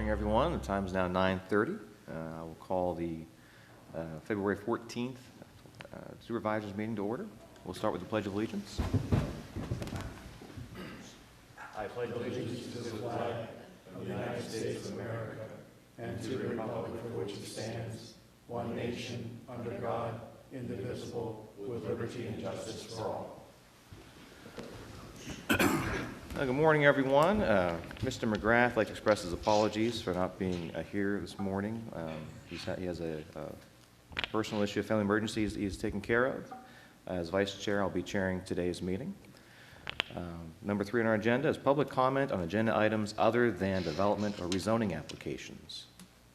morning, everyone. The time is now 9:30. I will call the February 14th Supervisors Meeting to order. We'll start with the Pledge of Allegiance. I pledge allegiance to the flag of the United States of America and to the republic for which it stands, one nation, under God, indivisible, with liberty and justice for all. Good morning, everyone. Mr. McGrath would like to express his apologies for not being here this morning. He has a personal issue, a family emergency he's taking care of. As Vice Chair, I'll be chairing today's meeting. Number 3 on our agenda is public comment on agenda items other than development or rezoning applications.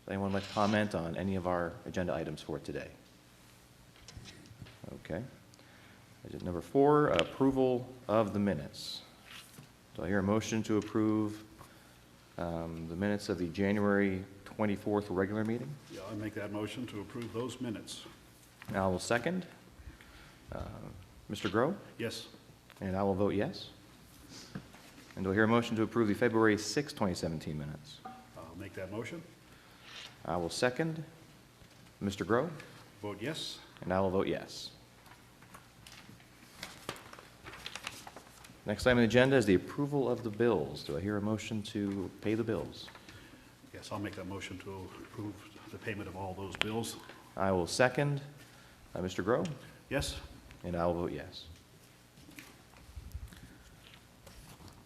Does anyone like to comment on any of our agenda items for today? Okay. Number 4, approval of the minutes. Do I hear a motion to approve the minutes of the January 24th regular meeting? Yeah, I'll make that motion to approve those minutes. And I will second. Mr. Groh? Yes. And I will vote yes. And do I hear a motion to approve the February 6, 2017 minutes? I'll make that motion. I will second. Mr. Groh? Vote yes. And I will vote yes. Next item on the agenda is the approval of the bills. Do I hear a motion to pay the bills? Yes, I'll make that motion to approve the payment of all those bills. I will second. Mr. Groh? Yes. And I will vote yes.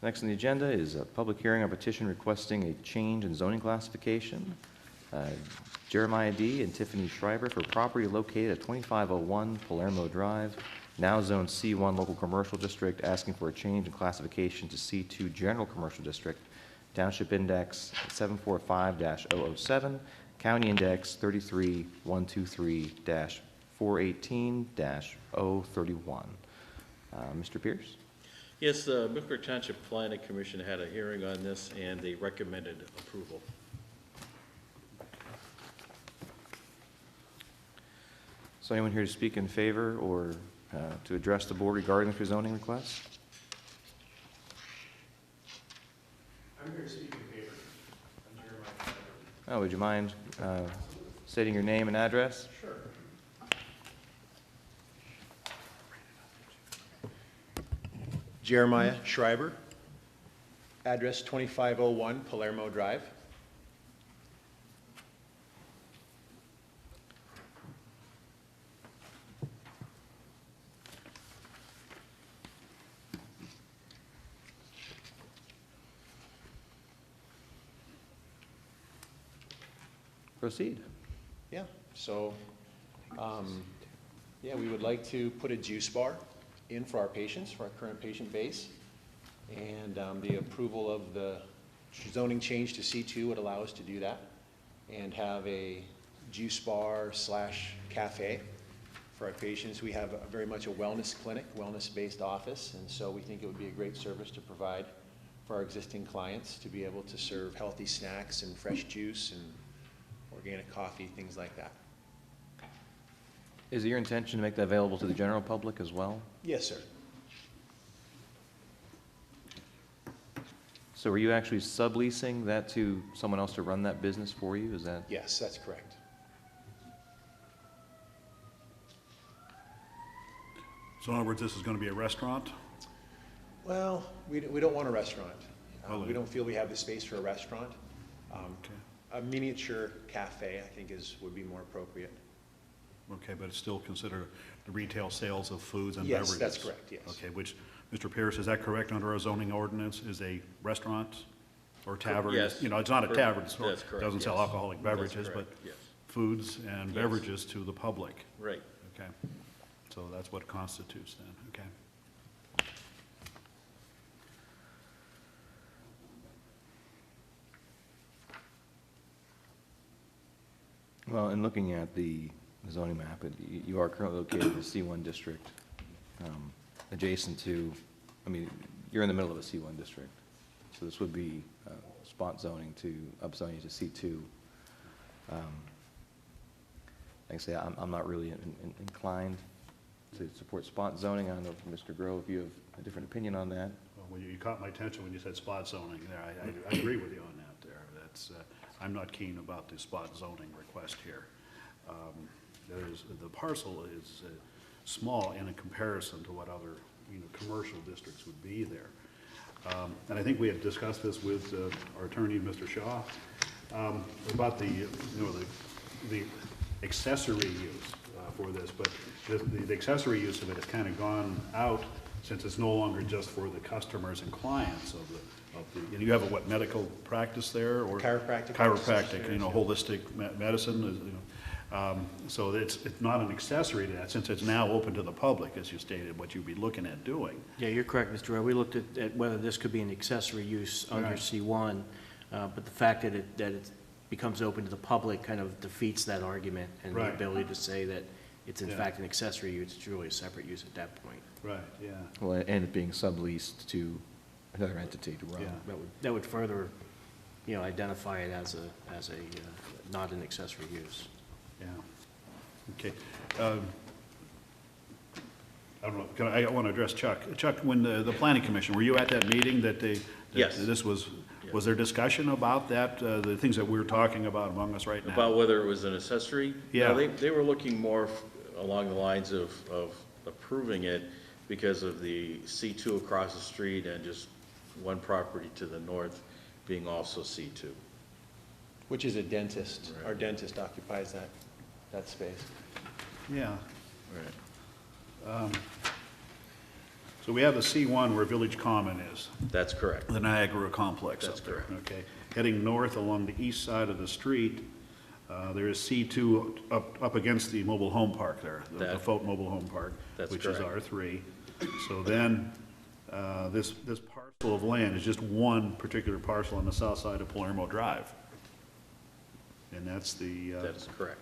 Next on the agenda is a public hearing on petition requesting a change in zoning classification. Jeremiah D. and Tiffany Schreiber for property located at 2501 Palermo Drive, now Zone C1 Local Commercial District, asking for a change in classification to C2 General Commercial District, Township Index 745-007, County Index 33123-418-031. Mr. Pierce? Yes, the Middleburg Township Planning Commission had a hearing on this, and they recommended approval. So anyone here to speak in favor or to address the board regarding the rezoning request? I'm here to speak in favor. I'm Jeremiah. Oh, would you mind stating your name and address? Sure. Jeremiah Schreiber, address 2501 Palermo Drive. Proceed. Yeah, so, we would like to put a juice bar in for our patients, for our current patient base. And the approval of the zoning change to C2 would allow us to do that and have a juice bar / cafe for our patients. We have very much a wellness clinic, wellness-based office, and so we think it would be a great service to provide for our existing clients to be able to serve healthy snacks and fresh juice and organic coffee, things like that. Is it your intention to make that available to the general public as well? Yes, sir. So are you actually subleasing that to someone else to run that business for you? Is that? Yes, that's correct. So in other words, this is going to be a restaurant? Well, we don't want a restaurant. Oh, We don't feel we have the space for a restaurant. Okay. A miniature cafe, I think, would be more appropriate. Okay, but it's still considered the retail sales of foods and Yes, beverages? that's correct, yes. Okay, which, Mr. Pierce, is that correct under our zoning ordinance? Is a restaurant or tavern? Yes. You know, it's not a tavern, it's That's correct, doesn't sell yes. alcoholic That's beverages, but correct, yes. foods and Yes. beverages to the public. Right. Okay, so that's what constitutes then, okay. Well, in looking at the zoning map, you are currently located in the C1 district, adjacent to, you're in the middle of a C1 district. So this would be spot zoning to upzoning to C2. Like I say, I'm not really inclined to support spot zoning. I don't know, Mr. Groh, if you have a different opinion on that. Well, you caught my attention when you said spot zoning there. I agree with you on that there. That's, I'm not keen about the spot zoning request here. The parcel is small in comparison to what other, commercial districts would be there. And I think we had discussed this with our attorney, Mr. Shaw, about the accessory use for this, but the accessory use of it has kind of gone out since it's no longer just for the customers and clients of the, you have a what, medical practice there, or? Chiropractic. Chiropractic, holistic medicine, so it's not an accessory to that, since it's now open to the public, as you stated, what you'd be looking at doing. Yeah, you're correct, Mr. Rowe. We looked at whether this could be an accessory use under Right. C1, but the fact that it becomes open to the public kind of defeats that argument and the Right. ability to say that it's in Yeah. fact an accessory use. It's really a separate use at that point. Right, yeah. Well, and it being subleased to another entity to run. Yeah. That would further, identify it as a not an accessory use. Yeah, okay. I don't know, I want to address Chuck. Chuck, when the planning commission, were you at that meeting that Yes. this was there discussion about that, the things that we're talking about among us right now? About whether it was an accessory? Yeah. No, they were looking more along the lines of approving it because of the C2 across the street and just one property to the north being also C2. Which is a dentist. Right. Our dentist occupies that space. Yeah, Right. so we have the C1 where Village Common is, That's correct. the Niagara complex That's up there. correct. Okay, heading north along the east side of the street, there is C2 up against the mobile home park there, the That- Fote Mobile Home Park, That's which is correct. R3. So then, this parcel of land is just one particular parcel on the south side of Palermo Drive. And that's the, That is correct.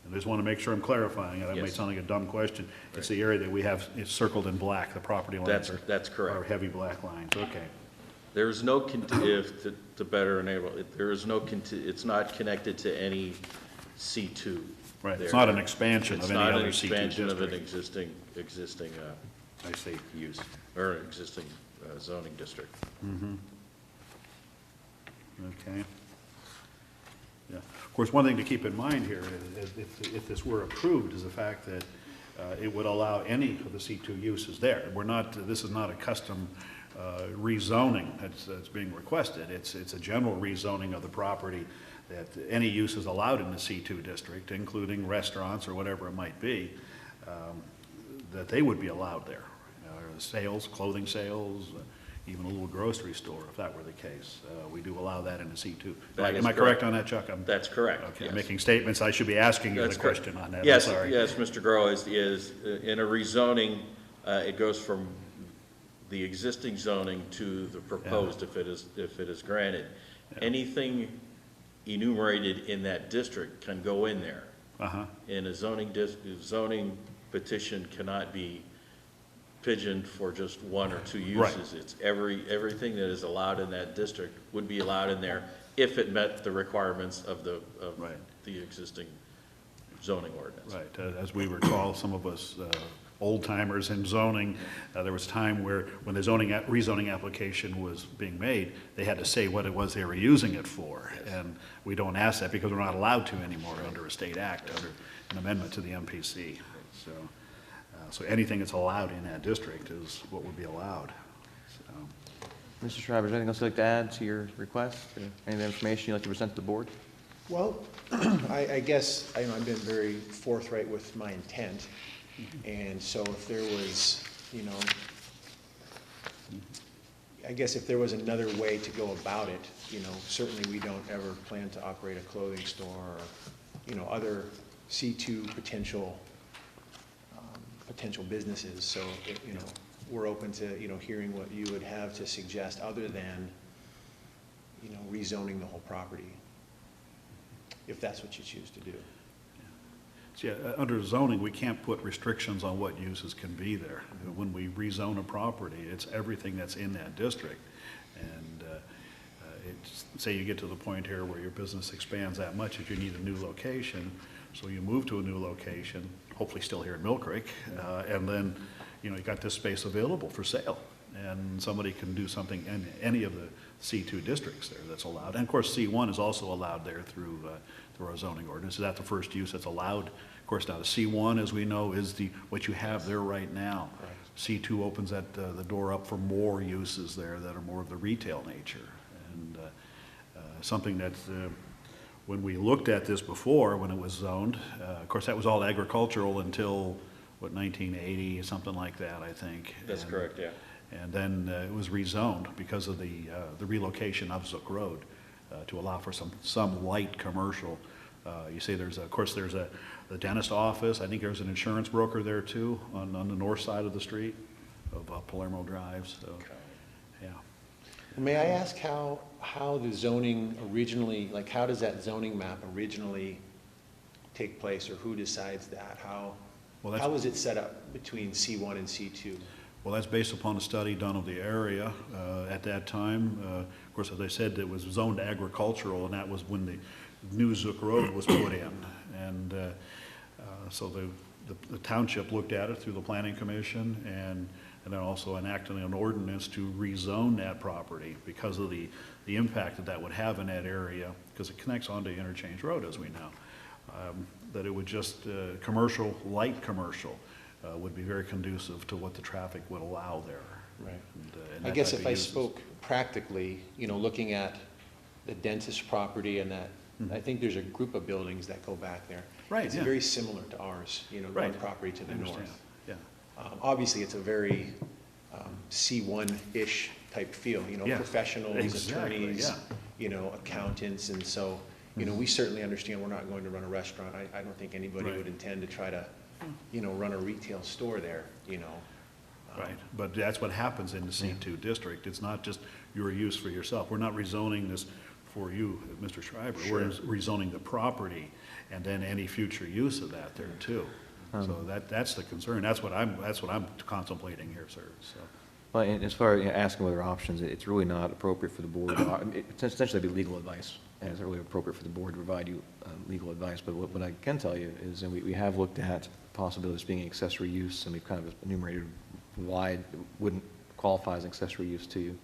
I just want to make sure I'm clarifying it. That may Yes. sound like a dumb question. It's the area that we have, it's circled in black, the property lines are. That's correct. Are heavy black lines, okay. There is no, to better enable, there is no, it's not connected to any C2. Right, it's there. not an expansion of any other C2 It's not an expansion of an district. existing I see. use, or an existing zoning district. Okay. Yeah. Of course, one thing to keep in mind here is if this were approved is the fact that it would allow any of the C2 uses there. This is not a custom rezoning that's being requested. It's a general rezoning of the property that any use is allowed in the C2 district, including restaurants or whatever it might be, that they would be allowed there. Sales, clothing sales, even a little grocery store, if that were the case. We do allow that in the C2. That is Am I correct on that, Chuck? That's correct. Okay, yes. I'm making statements. I should be asking you the That's correct. question on that. I'm Yes, sorry. yes, Mr. Groh, is in a rezoning, it goes from the existing zoning to the proposed, if it is granted. Anything enumerated in that district can go in there. Uh-huh. And a zoning petition cannot be pigeoned for just one or two Right. uses. It's everything that is allowed in that district would be allowed in there if it met the requirements of Right. the existing zoning ordinance. Right. As we recall, some of us old timers in zoning, there was time where when the rezoning application was being made, they had to say what it was they were using it for. And we don't ask that because we're not allowed to anymore under a state act, under an amendment to the MPC. So anything that's allowed in that district is what would be allowed. So, Mr. Shriver, is there anything else you'd like to add to your request? Any other information you'd like to present to the board? Well, I guess I've been very forthright with my intent. And so if there was, I guess if there was another way to go about it, certainly we don't ever plan to operate a clothing store or, other C2 potential businesses. So, we're open to, hearing what you would have to suggest other than, rezoning the whole property, if that's what you choose to do. So, yeah, under zoning, we can't put restrictions on what uses can be there. When we rezone a property, it's everything that's in that district. And say you get to the point here where your business expands that much that you need a new location, so you move to a new location, hopefully still here in Mill Creek, and then, you got this space available for sale. and somebody can do something in any of the C2 districts there that's allowed. And of course, C1 is also allowed there through our zoning ordinance. So that's the first use that's allowed. Of course, now the C1, as we know, is what you have there right now. Right. C2 opens the door up for more uses there that are more of the retail nature. And something that, when we looked at this before, when it was zoned, of course, that was all agricultural until, what, 1980, something like that, I think. That's correct, yeah. And then it was rezoned because of the relocation of Zook Road to allow for some light commercial. You see, of course, there's the dentist office. I think there's an insurance broker there too on the north side of the street of Palermo Drive. So, yeah. May I ask how the zoning originally, like how does that zoning map originally take place, or who decides that? How is it set up between C1 and C2? Well, that's based upon a study done of the area at that time. Of course, as I said, it was zoned agricultural, and that was when the new Zook Road was put in. And so the township looked at it through the planning commission, and then also enacted an ordinance to rezone that property because of the impact that would have in that area, because it connects onto Interchange Road, as we know. That it would just, commercial, light commercial, would be very conducive to what the traffic would allow there. Right. And I that guess type if of I uses. spoke practically, looking at the dentist property and that, I think there's a group of buildings that go back there. Right, It's yeah. very similar to ours, one Right. property to I the understand. north. Yeah, Obviously, it's a very C1-ish type feel, Yeah, professionals, exactly, attorneys, yeah. accountants, and so, we certainly understand we're not going to run a restaurant. I don't think anybody Right. would intend to try to, run a retail store there, right. But that's what happens in the C2 district. It's not just your use for yourself. We're not rezoning this for you, Mr. Schreiber. We're rezoning the property and then any future use of that there too. So that's the concern. That's what I'm contemplating here, sir, so. Well, and as far as asking whether options, it's really not appropriate for the board. It's essentially be legal advice, and it's really appropriate for the board to provide you legal advice. But what I can tell you is, and we have looked at possibilities being accessory use, and we've kind of enumerated why it wouldn't qualify as accessory use to you.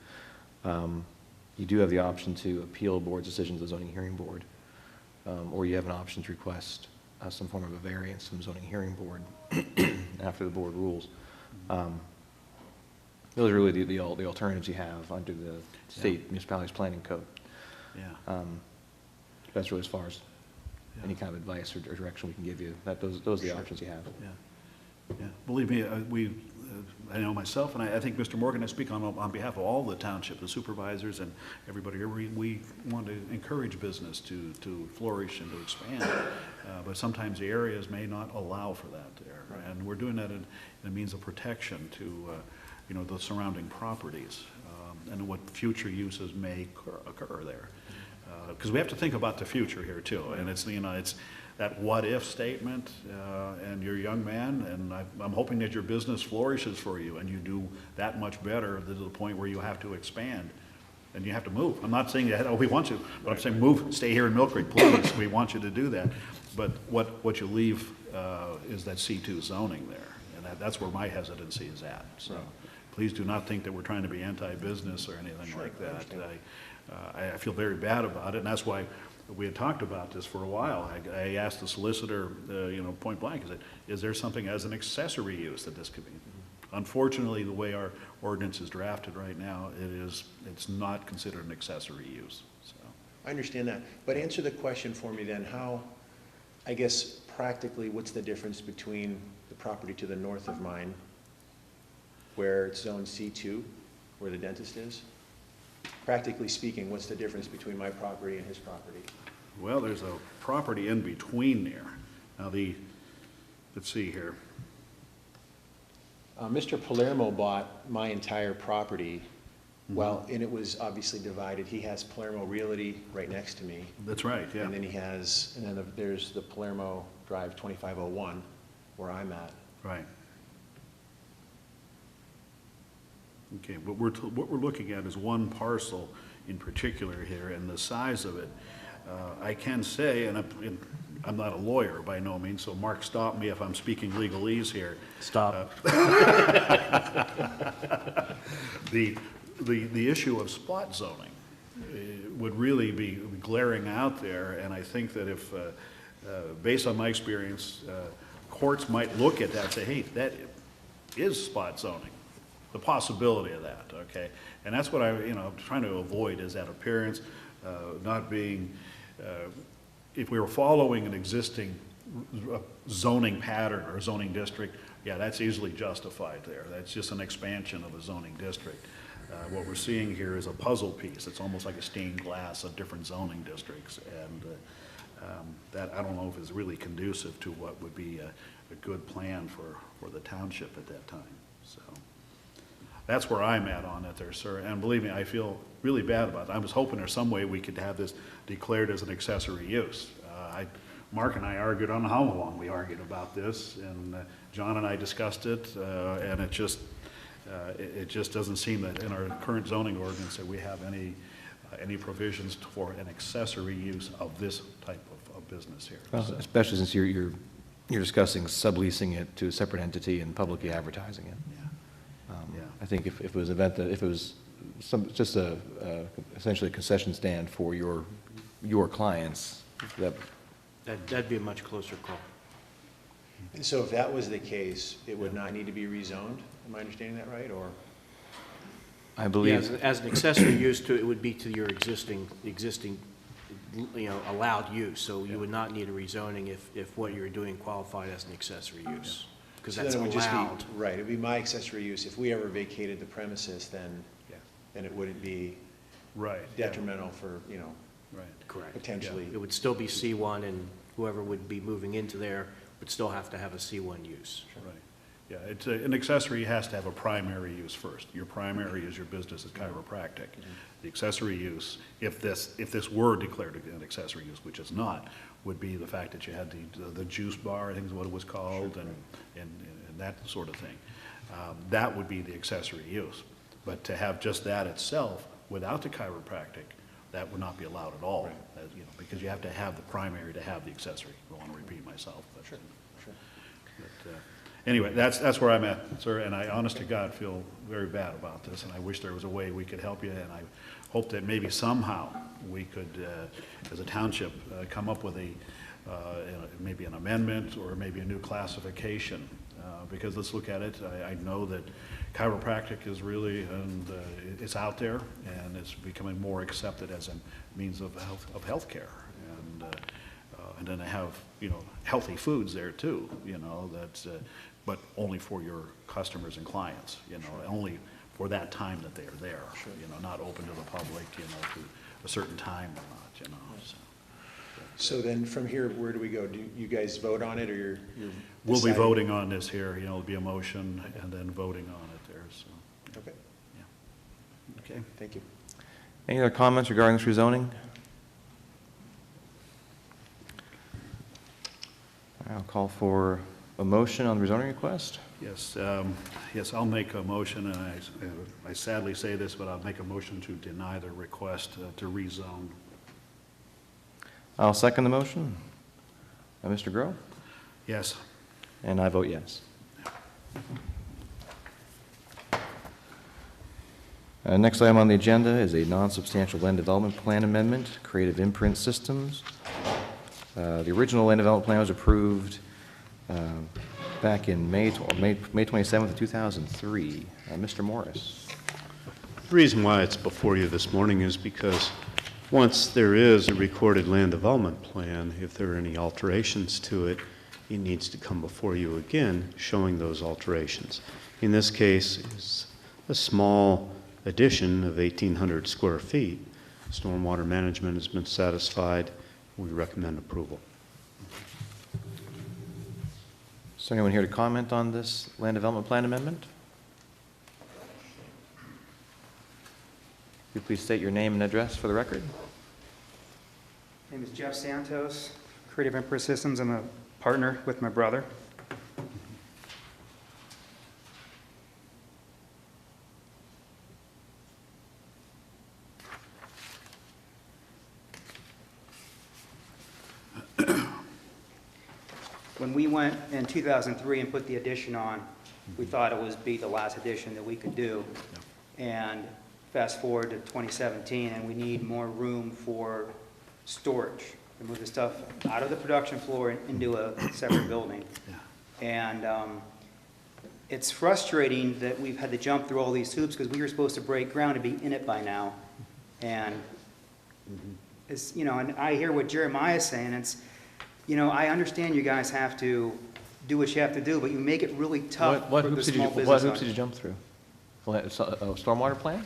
You do have the option to appeal a board's decision to the zoning hearing board, or you have an option to request some form of a variance from the zoning hearing board after the board rules. Those are really the alternatives you have under the state municipalities planning code. Yeah. That's really as far as Yeah. any kind of advice or direction we can give you. Those are the options you have. Yeah, yeah. Believe me, I know myself, and I think Mr. Morgan, I speak on behalf of all the township, the supervisors and everybody here. We want to encourage business to flourish and to expand, but sometimes the areas may not allow for that there. Right. And we're doing that in a means of protection to, the surrounding properties, and what future uses may occur there. Because we have to think about the future here too, and it's that what-if statement, and you're a young man, and I'm hoping that your business flourishes for you, and you do that much better to the point where you have to expand, and you have to move. I'm not saying that, we want you, but I'm saying move, stay here in Mill Creek, please, we want you to do that. But what you leave is that C2 zoning there, and that's where my hesitancy is at, so. Please do not think that we're trying to be anti-business or anything like that. I feel very bad about it, and that's why we had talked about this for a while. I asked the solicitor, point blank, I said, is there something as an accessory use that this could be? Unfortunately, the way our ordinance is drafted right now, it's not considered an accessory use, so. I understand that, but answer the question for me then, I guess practically, what's the difference between the property to the north of mine, where it's zone C2, where the dentist is? Practically speaking, what's the difference between my property and his property? Well, there's a property in between there. Now let's see here. Mr. Palermo bought my entire property, well, and it was obviously divided. He has Palermo Realty right next to me. That's right, yeah. And then there's the Palermo Drive 2501, where I'm at. Right. Okay, but what we're looking at is one parcel in particular here, and the size of it. I can say, and I'm not a lawyer by no means, so Mark, stop me if I'm speaking legalese here. Stop. The issue of spot zoning would really be glaring out there, and I think that if, based on my experience, courts might look at that and say, hey, that is spot zoning, the possibility of that, okay? And that's what I'm trying to avoid, is that appearance, not being, if we were following an existing zoning pattern or zoning district, yeah, that's easily justified there. That's just an expansion of a zoning district. What we're seeing here is a puzzle piece. It's almost like a stained glass of different zoning districts, and that I don't know if is really conducive to what would be a good plan for the township at that time. So that's where I'm at on it there, sir. And believe me, I feel really bad about it. I was hoping there's some way we could have this declared as an accessory use. Mark and I argued, I don't know how long we argued about this, and John and I discussed it, and it just doesn't seem that in our current zoning ordinance that we have any provisions for an accessory use of this type of business here. Well, So, especially since you're discussing subleasing it to a separate entity and publicly advertising it. yeah. Yeah. I think if it was an event that, if it was just essentially a concession stand for your clients, That'd be a much closer call. And so if that was the case, it would not need to be rezoned? Am I understanding that right, or? I Yeah, believe, as an accessory use to, it would be to your existing, allowed use. So you would not need a rezoning if what you're doing qualified as an accessory use. Because So that's then it would just be- allowed. Right, it'd be my accessory use. If we ever vacated the premises, then it wouldn't be Right. detrimental for, Right. Correct. potentially. It would still be C1, and whoever would be moving into there would still have to have a C1 use. Right. Yeah, an accessory has to have a primary use first. Your primary is your business is chiropractic. The accessory use, if this were declared an accessory use, which is not, would be the fact that you had the juice bar, I think is what it was called, and that sort of thing. That would be the accessory use. But to have just that itself, without the chiropractic, that would not be allowed at all. Because you have to have the primary to have the accessory. I don't want to repeat myself, but. Sure. But, anyway, that's where I'm at, sir, and I, honest to God, feel very bad about this, and I wish there was a way we could help you, and I hope that maybe somehow we could, as a township, come up with maybe an amendment or maybe a new classification, because let's look at it. I know that chiropractic is really, and it's out there, and it's becoming more accepted as a means of healthcare, and then they have, healthy foods there too, that's, but only for your customers and clients, only for that time that they are there, not open to the public, to a certain time or not, so. So then from here, where do we go? Do you guys vote on it, or you're We'll be deciding? voting on this here, it'll be a motion and then voting on it there, so, Okay, yeah. Okay. thank you. any other comments regarding this rezoning? I'll call for a motion on the rezoning request. Yes, yes, I'll make a motion, and I sadly say this, but I'll make a motion to deny the request to rezone. I'll second the motion. Mr. Groh? Yes. And I vote yes. Next item on the agenda is a non-substantial land development plan amendment, Creative Imprint Systems. The original land development plan was approved back in May 27th of 2003. Mr. Morris. The reason why it's before you this morning is because once there is a recorded land development plan, if there are any alterations to it, it needs to come before you again, showing those alterations. In this case, it's a small addition of 1,800 square feet. Stormwater management has been satisfied. We recommend approval. Is there anyone here to comment on this land development plan amendment? Could you please state your name and address for the record? My name is Jeff Santos, Creative Imprint Systems. I'm a partner with my brother. when we went in 2003 and put the addition on, we thought it was be the last addition that we could do. And fast forward to 2017, and we need more room for storage, to move the stuff out of the production floor and into a separate building. And it's frustrating that we've had to jump through all these hoops, because we were supposed to break ground to be in it by now. And it's, you know, and I hear what Jeremiah's saying, it's, you know, I understand you guys have to do what you have to do, but you make it really tough What for the hoops did you, small what business hoops did you owners. jump through? Stormwater plan?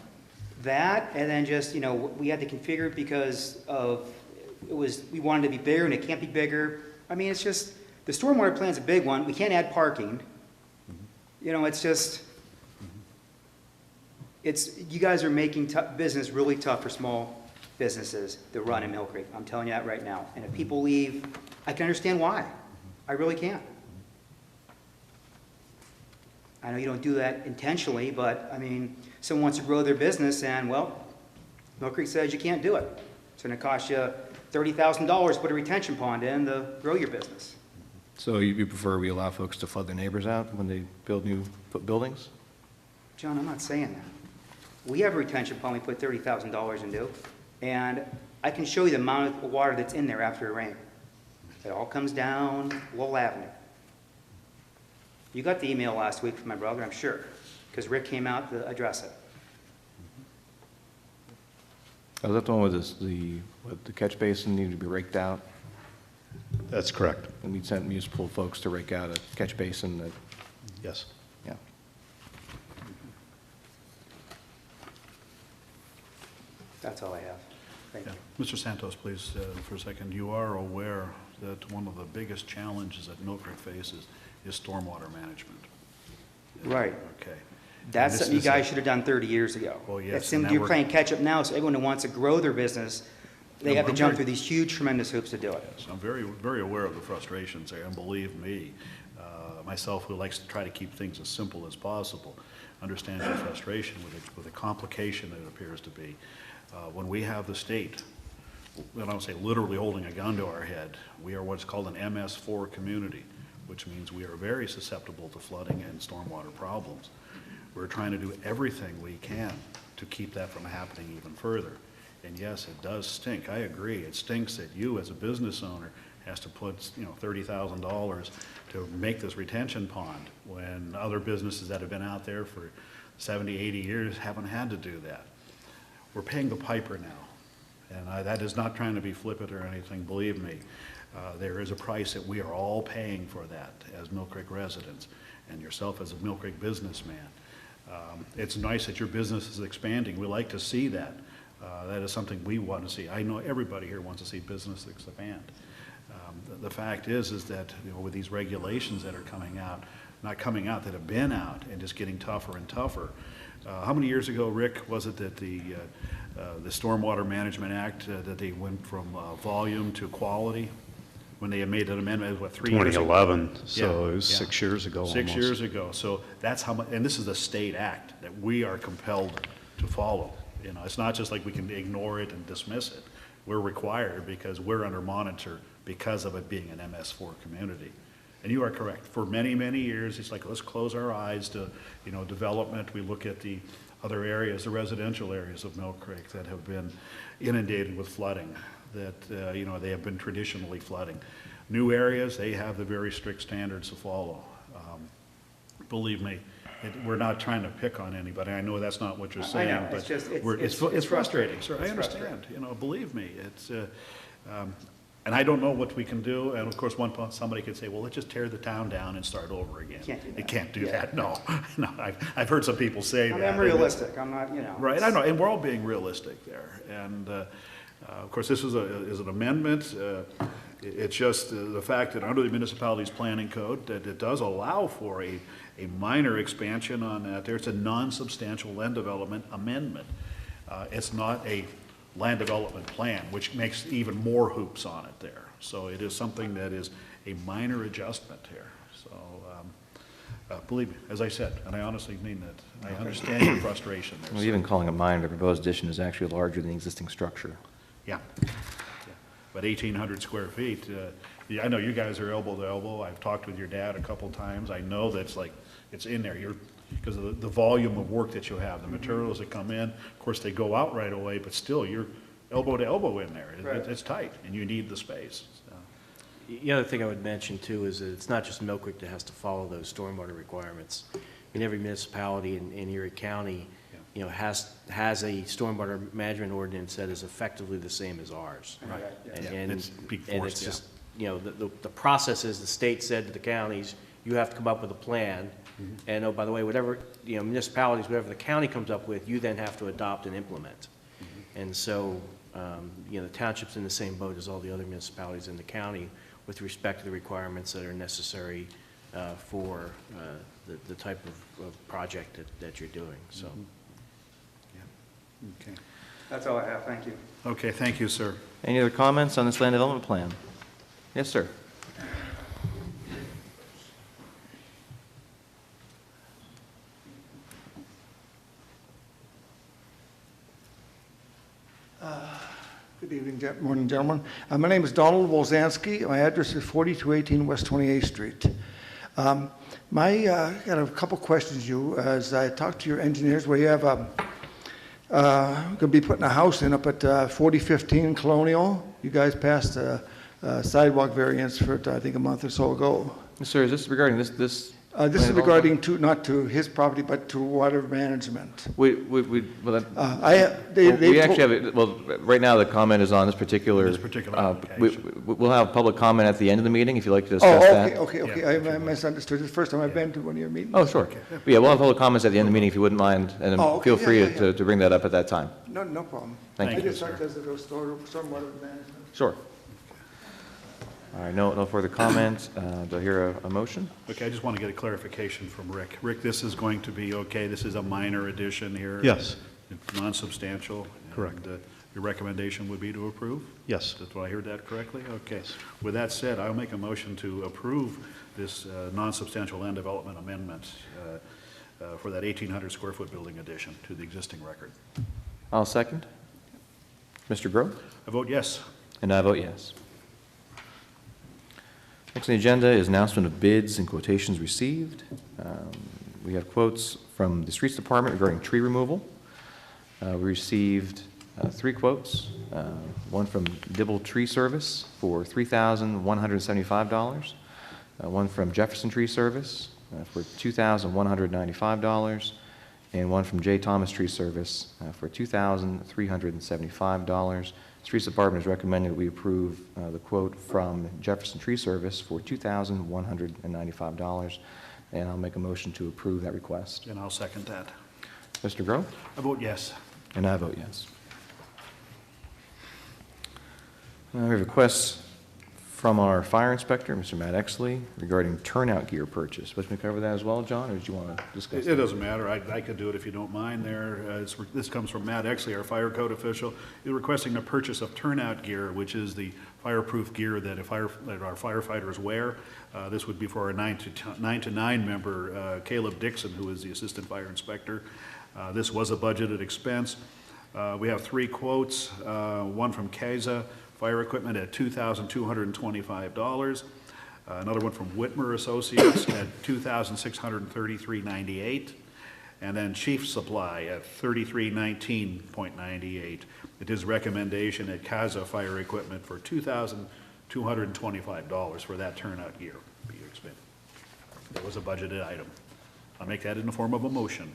That, and then just, you know, we had to configure it because of, it was, we wanted to be bigger, and it can't be bigger. I mean, it's just, the stormwater plan's a big one, we can't add parking. You know, it's just, it's, you guys are making business really tough for small businesses that run in Mill Creek. I'm telling you that right now. And if people leave, I can understand why. I really can. I know you don't do that intentionally, but, I mean, someone wants to grow their business, and, well, Mill Creek says you can't do it. It's gonna cost you $30,000 to put a retention pond in to grow your business. So you prefer we allow folks to flood their neighbors out when they build new buildings? John, I'm not saying that. We have a retention pond we put $30,000 into, and I can show you the amount of water that's in there after a rain. It all comes down Lowell Avenue. You got the email last week from my brother, I'm sure, because Rick came out to address it. Oh, is that the one with with the catch basin needed to be raked out? That's correct. And we sent municipal folks to rake out a catch basin that, Yes. yeah. That's all I have. Thank Yeah. you. Mr. Santos, please, for a second. You are aware that one of the biggest challenges that Mill Creek faces is stormwater management. Right. Okay. That's And this something you is guys should have done 30 years ago. Well, yes, It's and now you're we're- playing catch-up now, so everyone who wants to grow their business, they No, have to I'm jump very- through these huge, tremendous hoops to do it. So I'm very, very aware of the frustrations there, and believe me, myself, who likes to try to keep things as simple as possible, understands your frustration with the complication it appears to be. When we have the state, I don't say literally holding a gun to our head, we are what's called an MS4 community, which means we are very susceptible to flooding and stormwater problems. We're trying to do everything we can to keep that from happening even further. And yes, it does stink. I agree. It stinks that you, as a business owner, has to put, you know, $30,000 to make this retention pond, when other businesses that have been out there for 70, 80 years haven't had to do that. We're paying the piper now, and that is not trying to be flippant or anything, believe me. There is a price that we are all paying for that as Mill Creek residents, and yourself as a Mill Creek businessman. It's nice that your business is expanding. We like to see that. That is something we want to see. I know everybody here wants to see business expand. The fact is that, you know, with these regulations that are coming out, not coming out, that have been out, and just getting tougher and tougher. How many years ago, Rick, was it that the Stormwater Management Act, that they went from volume to quality? When they had made an amendment, it was what, 3 years ago? 2011, so Yeah, it was yeah. 6 years ago almost. 6 years ago. So that's how much, and this is a state act that we are compelled to follow. You know, it's not just like we can ignore it and dismiss it. We're required because we're under monitor because of it being an MS4 community. And you are correct. For many, many years, it's like, let's close our eyes to, you know, development. We look at the other areas, the residential areas of Mill Creek that have been inundated with flooding, that, you know, they have been traditionally flooding. New areas, they have the very strict standards to follow. Believe me, we're not trying to pick on anybody. I know that's not what you're I saying, know, but it's just, it's frustrating, sir. I It's understand, you know, believe me. It's, and I don't know what we can do, and of course, somebody could say, well, let's just tear the town down and start over again. Can't do that. It can't do Yeah. that, no. No, I've heard some people say I that. mean, I'm realistic, I'm not, you know. Right, I know, and we're all being realistic there. And, of course, this is an amendment. It's just the fact that under the municipality's planning code, that it does allow for a minor expansion on that there. It's a non-substantial land development amendment. It's not a land development plan, which makes even more hoops on it there. So it is something that is a minor adjustment here. So, believe me, as I said, and I honestly mean that, I understand your frustration there. Well, even calling it minor, the proposed addition is actually larger than the existing structure. Yeah. But 1,800 square feet, yeah, I know you guys are elbow to elbow. I've talked with your dad a couple times. I know that's like, it's in there. Because of the volume of work that you have, the materials that come in, of course, they go out right away, but still, you're elbow to elbow in there. Right. It's tight, and you need the space. So, The other thing I would mention too is that it's not just Mill Creek that has to follow those stormwater requirements. In every municipality in Erie County, you know, has a stormwater management ordinance that is effectively the same as ours. Right. And It's big and force, it's yeah. just, you know, the process is the state said to the counties, you have to come up with a plan. And oh, by the way, whatever, you know, municipalities, whatever the county comes up with, you then have to adopt and implement. And so, you know, the township's in the same boat as all the other municipalities in the county with respect to the requirements that are necessary for the type of project that you're doing, so. okay. That's all I have, thank you. Okay, thank you, sir. Any other comments on this land development plan? Yes, sir. Good evening, morning, gentlemen. My name is Donald Wolzanski. My address is 4218 West 28th Street. Got a couple questions, you. As I talked to your engineers, where you have going to be putting a house in up at 4015 Colonial. You guys passed a sidewalk variance for it, I think, a month or so ago. Sir, is this regarding this? This land is development? regarding not to his property, but to water management. Well, They we actually have, well, right now the comment is on this particular. This particular application. We'll have public comment at the end of the meeting if you'd like to discuss that. Okay. Yeah. I misunderstood. It's the first time I've been to one of your meetings. Oh, sure. But yeah, we'll have public comments at the end of the meeting if you wouldn't mind, and then Okay, feel free yeah. to bring that up at that time. No problem. Thank I you, just sir. thought because it was stormwater management. Sure. All right, no further comments. Do I hear a motion? Okay, I just want to get a clarification from Rick. Rick, this is going to be okay, this is a minor addition here? Yes. It's non-substantial? Correct. And your recommendation would be to approve? Yes. Did I hear that correctly? Okay. With that said, I'll make a motion to approve this non-substantial land development amendment for that 1,800 square foot building addition to the existing record. I'll second. Mr. Grove? I vote yes. And I vote yes. Next on the agenda is announcement of bids and quotations received. We have quotes from the Streets Department regarding tree removal. We received 3 quotes, one from Dibble Tree Service for $3,175, one from Jefferson Tree Service for $2,195, and one from J. Thomas Tree Service for $2,375. Streets Department is recommending that we approve the quote from Jefferson Tree Service for $2,195, and I'll make a motion to approve that request. And I'll second that. Mr. Grove? I vote yes. And I vote yes. We have requests from our fire inspector, Mr. Matt Exley, regarding turnout gear purchase. Wish me to cover that as well, John, or did you want to discuss It that? doesn't matter. I could do it if you don't mind there. This comes from Matt Exley, our fire code official. He's requesting the purchase of turnout gear, which is the fireproof gear that that our firefighters wear. This would be for our 9 to 9 member, Caleb Dixon, who is the assistant fire inspector. This was a budgeted expense. We have 3 quotes, one from Kaza Fire Equipment at $2,225. Another one from Whitmer Associates at $2,633.98, and then Chief Supply at $3319.98. It is recommendation at Kaza Fire Equipment for $2,225 for that turnout gear be expended. That was a budgeted item. I'll make that in the form of a motion.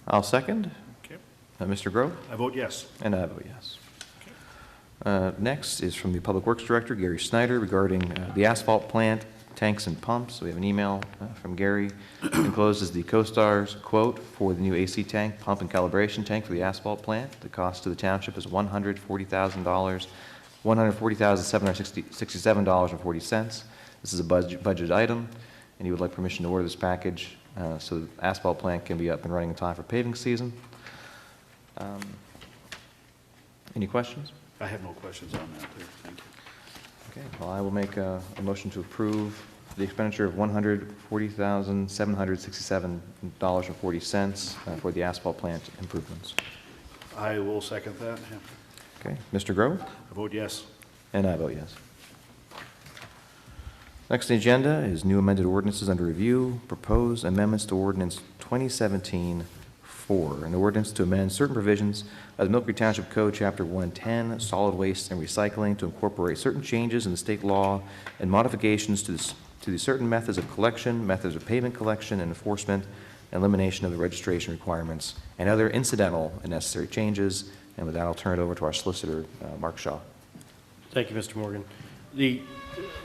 I'll second. Okay. Mr. Grove? I vote yes. And I vote yes. Next is from the Public Works Director, Gary Snyder, regarding the asphalt plant, tanks and pumps. We have an email from Gary. Enclosed is the CoStar's quote for the new AC tank, pump and calibration tank for the asphalt plant. The cost to the township is $140,000, $140,767.40. This is a budget item, and he would like permission to order this package so the asphalt plant can be up and running in time for paving season. Any questions? I have no questions on that there. Thank you. Okay, well, I will make a motion to approve the expenditure of $140,767.40 for the asphalt plant improvements. I will second that. Yeah. Okay, Mr. Grove? I vote yes. And I vote yes. Next on the agenda is new amended ordinances under review, proposed amendments to ordinance 2017-4, an ordinance to amend certain provisions of the Mill Creek Township Code, Chapter 110, Solid Waste and Recycling, to incorporate certain changes in the state law and modifications to the certain methods of collection, methods of payment collection and enforcement, and elimination of the registration requirements, and other incidental and necessary changes. And with that, I'll turn it over to our solicitor, Mark Shaw. Thank you, Mr. Morgan. The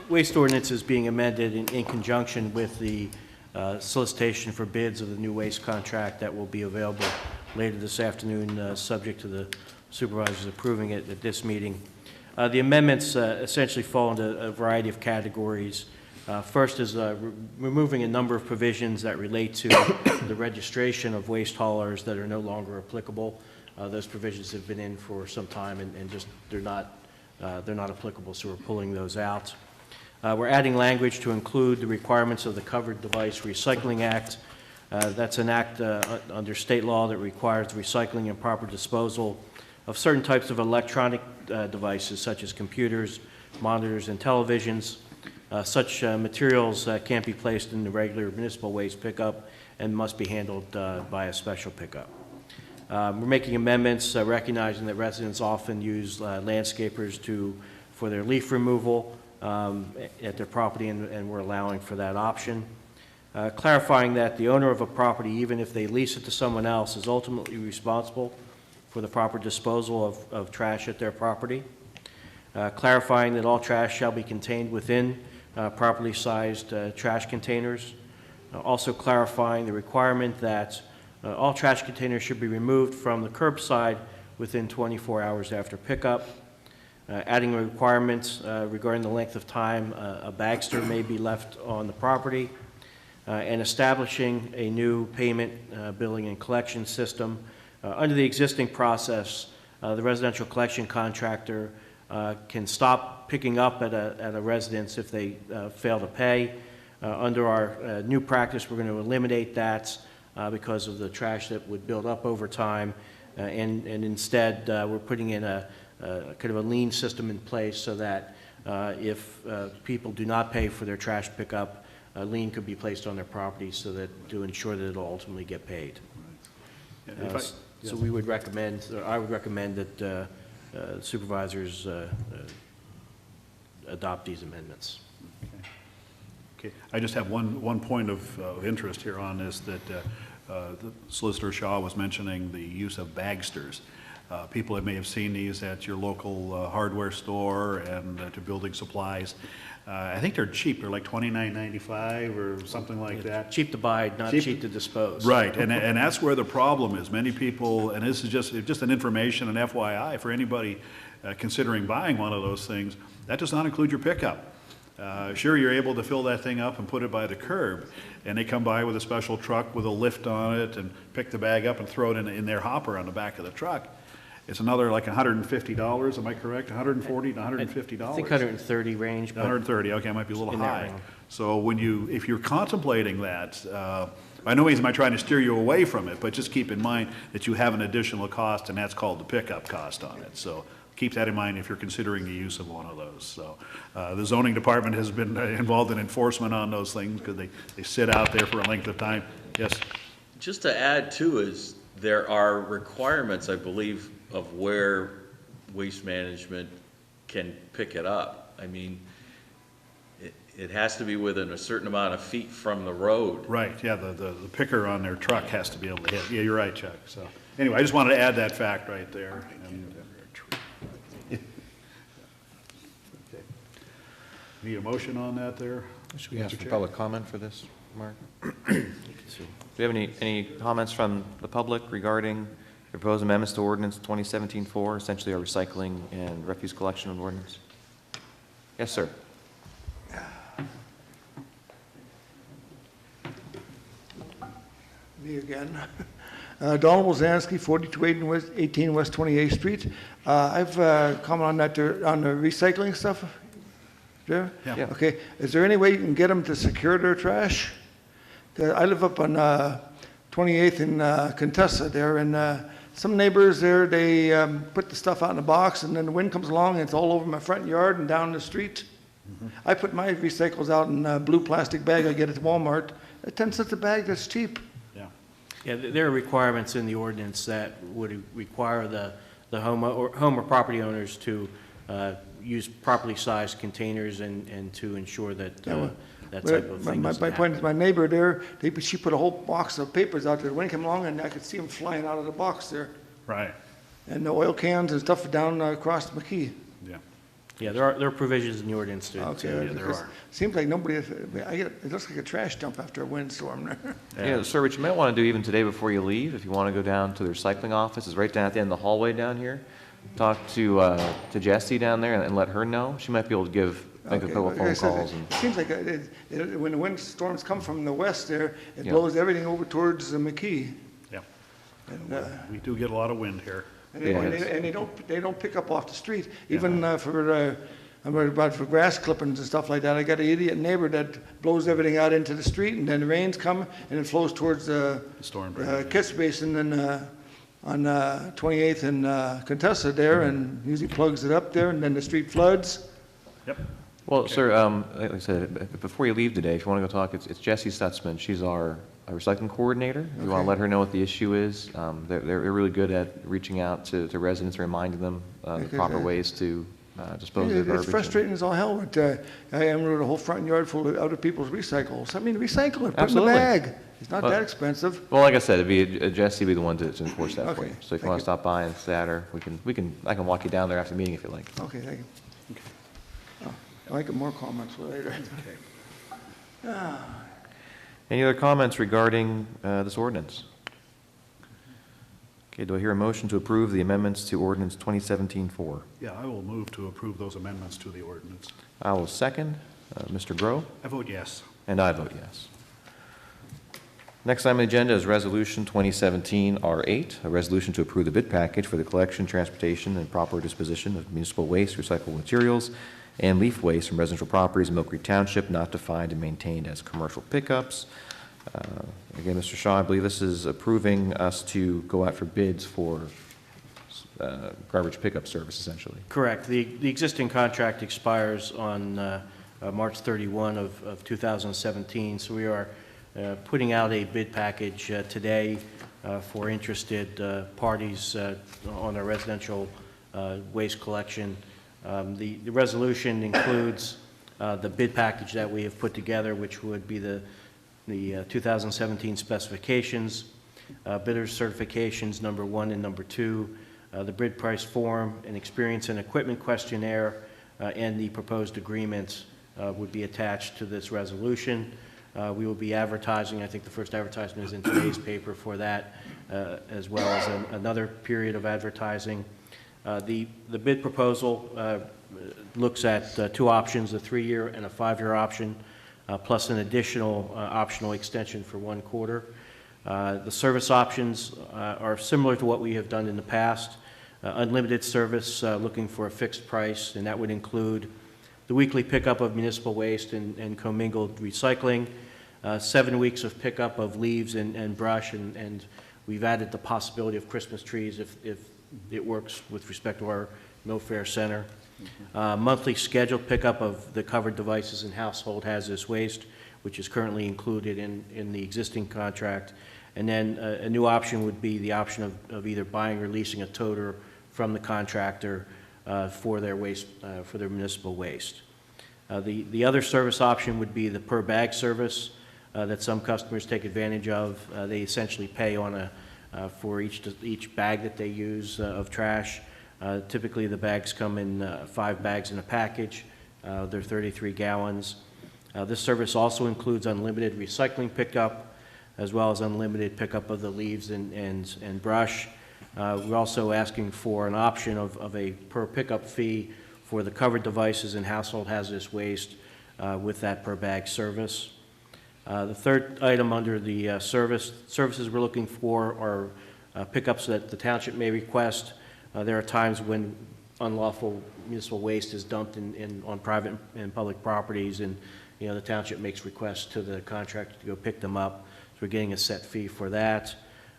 waste ordinance is being amended in conjunction with the solicitation for bids of the new waste contract that will be available later this afternoon, subject to the supervisors approving it at this meeting. The amendments essentially fall into a variety of categories. First is removing a number of provisions that relate to the registration of waste haulers that are no longer applicable. Those provisions have been in for some time and just they're not applicable, so we're pulling those out. We're adding language to include the requirements of the Covered Device Recycling Act. That's an act under state law that requires the recycling and proper disposal of certain types of electronic devices such as computers, monitors, and televisions. Such materials can't be placed in the regular municipal waste pickup and must be handled by a special pickup. We're making amendments recognizing that residents often use landscapers for their leaf removal at their property, and we're allowing for that option. Clarifying that the owner of a property, even if they lease it to someone else, is ultimately responsible for the proper disposal of trash at their property. Clarifying that all trash shall be contained within properly sized trash containers. Also clarifying the requirement that all trash containers should be removed from the curbside within 24 hours after pickup. Adding requirements regarding the length of time a bagster may be left on the property, and establishing a new payment, billing, and collection system. Under the existing process, the residential collection contractor can stop picking up at a residence if they fail to pay. Under our new practice, we're going to eliminate that because of the trash that would build up over time, and instead we're putting in a kind of a lien system in place so that if people do not pay for their trash pickup, a lien could be placed on their property so that to ensure that it'll ultimately get paid. So we would recommend, or I would recommend that supervisors adopt these amendments. Okay. I just have one point of interest here on this, that the Solicitor Shaw was mentioning the use of bagsters. People may have seen these at your local hardware store and to building supplies. I think they're cheap. They're like $29.95 or something like that. Cheap to buy, not cheap to dispose. Right, and that's where the problem is. Many people, and this is just an information, an FYI for anybody considering buying one of those things, that does not include your pickup. Sure, you're able to fill that thing up and put it by the curb, and they come by with a special truck with a lift on it and pick the bag up and throw it in their hopper on the back of the truck. It's another like $150, am I correct? $140 to $150? I think 130 range. But 130, okay, it might be a little in that high. range. So if you're contemplating that, by no means am I trying to steer you away from it, but just keep in mind that you have an additional cost, and that's called the pickup cost on it. So keep that in mind if you're considering the use of one of those. So the zoning department has been involved in enforcement on those things because they sit out there for a length of time. Yes? Just to add too is there are requirements, I believe, of where waste management can pick it up. I mean, it has to be within a certain amount of feet from the road. Right, yeah, the picker on their truck has to be able to hit. Yeah, you're right, Chuck. So anyway, I just wanted to add that fact right there. Okay. Need a motion on that there? Should we ask Mr. for Chair? public comment for this, Mark? Do we have any comments from the public regarding the proposed amendments to ordinance 2017-4, essentially our recycling and refuse collection ordinance? Yes, sir. Me again. Donald Wozansky, 4218 West 28th Street. I've comment on that, on the recycling stuff. There? Yeah. Okay. Is there any way you can get them to secure their trash? I live up on 28th in Contessa there, and some neighbors there, they put the stuff out in a box, and then the wind comes along, and it's all over my front yard and down the street. I put my recycles out in a blue plastic bag I get at Walmart. At 10 cents a bag, that's cheap. Yeah. Yeah, there are requirements in the ordinance that would require the home or property owners to use properly sized containers and to ensure that that type of thing doesn't My point is, happen. my neighbor there, she put a whole box of papers out there. The wind came along, and I could see them flying out of the box there. Right, And the oil cans and stuff down across McKee. yeah. Yeah, there are provisions in the ordinance to, Okay, there because are. seems like nobody, it looks like a trash dump after a windstorm there. Yeah, sir, what you might want to do even today before you leave, if you want to go down to the recycling office, is right down at the end of the hallway down here. Talk to Jessie down there and let her know. She might be able to make a Okay, couple like I phone said, calls. And It seems like when the windstorms come from the west there, it Yeah. blows everything over towards McKee. Yeah. And, We do get a lot of wind here. And they don't pick up off the street, even for grass clippings and stuff like that. I got an idiot neighbor that blows everything out into the street, and then the rains come, and it flows towards the Storm drain. catch basin and on 28th and Contessa there, and usually plugs it up there, and then the street floods. Yep. Well, sir, like I said, before you leave today, if you want to go talk, it's Jessie Stutzman. She's our recycling coordinator. If you want Okay. to let her know what the issue is, they're really good at reaching out to residents, reminding them the Okay, proper okay. ways to dispose of their garbage. It's frustrating as all hell, but I am with a whole front yard full of other people's recycles. I mean, recycle it, put it in the Absolutely. bag. It's not Well- that expensive. Well, like I said, Jessie would be the one to enforce that for Okay, you. So if thank you want you. to stop by and say that, or I can walk you down there after the meeting if you like. Okay, thank you. Oh, I'll get more comments later. Any other comments regarding this ordinance? Okay, do I hear a motion to approve the amendments to ordinance 2017-4? Yeah, I will move to approve those amendments to the ordinance. I will second. Mr. Groh? I vote yes. And I vote yes. Next item on the agenda is Resolution 2017-R8, a resolution to approve the bid package for the collection, transportation, and proper disposition of municipal waste, recyclable materials, and leaf waste from residential properties in Mill Creek Township not defined and maintained as commercial pickups. Again, Mr. Shaw, I believe this is approving us to go out for bids for garbage pickup service, essentially. Correct. The existing contract expires on March 31 of 2017, so we are putting out a bid package today for interested parties on our residential waste collection. The resolution includes the bid package that we have put together, which would be the 2017 specifications, bidder's certifications number 1 and number 2, the bid price form, an experience and equipment questionnaire, and the proposed agreements would be attached to this resolution. We will be advertising, I think the first advertisement is in today's paper for that, as well as another period of advertising. The bid proposal looks at 2 options, a 3-year and a 5-year option, plus an additional optional extension for 1 quarter. The service options are similar to what we have done in the past. Unlimited service, looking for a fixed price, and that would include the weekly pickup of municipal waste and commingled recycling, 7 weeks of pickup of leaves and brush, and we've added the possibility of Christmas trees if it works with respect to our Mill Fair Center. Monthly scheduled pickup of the covered devices and household hazardous waste, which is currently included in the existing contract. And then a new option would be the option of either buying or leasing a toter from the contractor for their waste, for their municipal waste. The other service option would be the per bag service that some customers take advantage of. They essentially pay on for each bag that they use of trash. Typically, the bags come in 5 bags in a package. They're 33 gallons. This service also includes unlimited recycling pickup, as well as unlimited pickup of the leaves and brush. We're also asking for an option of a per pickup fee for the covered devices and household hazardous waste with that per bag service. The third item under the services we're looking for are pickups that the township may request. There are times when unlawful municipal waste is dumped on private and public properties, and the township makes requests to the contractor to go pick them up. So we're getting a set fee for that.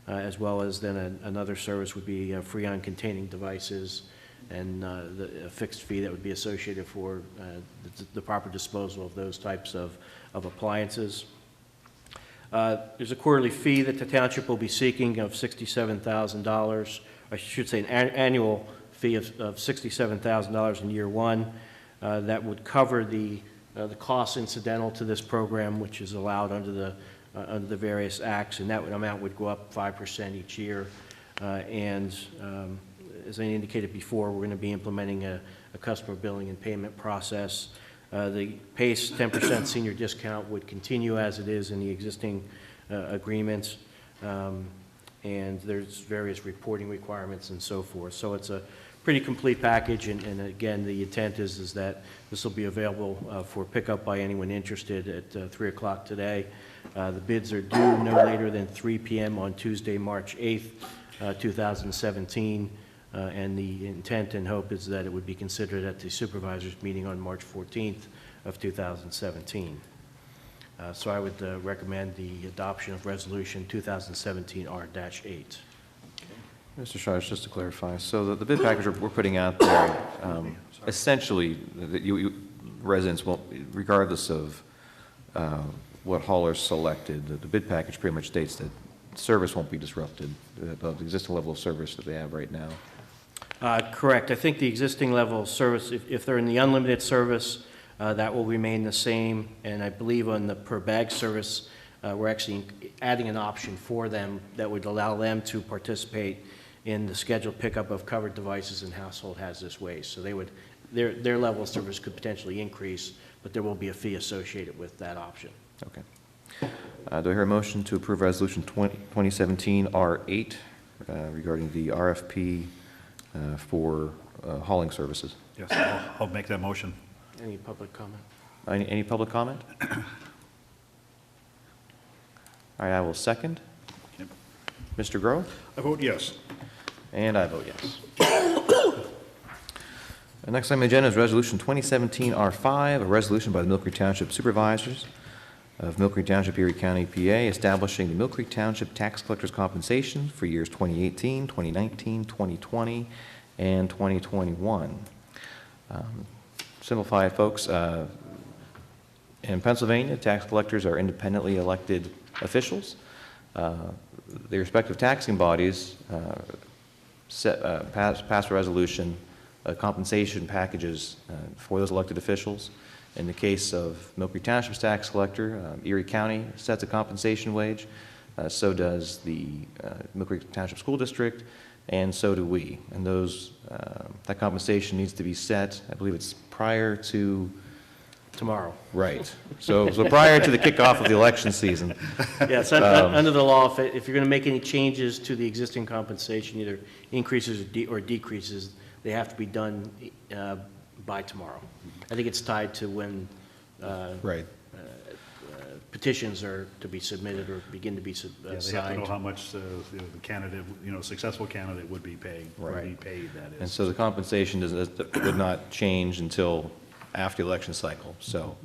as well as then another service would be Freon containing devices and a fixed fee that would be associated for the proper disposal of those types of appliances. There's a quarterly fee that the township will be seeking of $67,000. I should say an annual fee of $67,000 in year one. That would cover the costs incidental to this program, which is allowed under the various acts, and that amount would go up 5% each year. As I indicated before, we're going to be implementing a customer billing and payment process. The PACE 10% senior discount would continue as it is in the existing agreements, and there's various reporting requirements and so forth. So it's a pretty complete package, and again, the intent is that this will be available for pickup by anyone interested at 3 o'clock today. The bids are due no later than 3 p.m. on Tuesday, March 8th, 2017. And the intent and hope is that it would be considered at the supervisors meeting on March 14th of 2017. So I would recommend the adoption of resolution 2017-R-8. Mr. Shires, just to clarify, so the bid package we're putting out there, essentially, residents won't, regardless of what haulers selected, the bid package pretty much states that service won't be disrupted, the existing level of service that they have right now. Correct. I think the existing level of service, if they're in the unlimited service, that will remain the same. And I believe on the per bag service, we're actually adding an option for them that would allow them to participate in the scheduled pickup of covered devices and household hazardous waste. So their level of service could potentially increase, but there will be a fee associated with that option. Okay. Do I hear a motion to approve resolution 2017-R-8 regarding the RFP for hauling services? Yes, I'll make that motion. Any public comment? Any public comment? All right, I will second. Yep. Mr. Grove? I vote yes. And I vote yes. The next item on the agenda is resolution 2017-R5, a resolution by the Mill Creek Township Supervisors of Mill Creek Township, Erie County, PA, establishing the Mill Creek Township Tax Collectors Compensation for years 2018, 2019, 2020, and 2021. Simplify it, folks. In Pennsylvania, tax collectors are independently elected officials. The respective taxing bodies pass a resolution, compensation packages for those elected officials. In the case of Mill Creek Township's tax collector, Erie County sets a compensation wage. So does the Mill Creek Township School District, and so do we. And that compensation needs to be set, I believe it's prior to... Tomorrow. Right. So prior to the kickoff of the election season. Yes, under the law, if you're going to make any changes to the existing compensation, either increases or decreases, they have to be done by tomorrow. I think it's tied to when Right. Petitions are to be submitted or begin to be Yeah, they have to signed. know how much the candidate, successful candidate would be paid, or Right. be paid, that is. And so the compensation would not change until after the election cycle. So,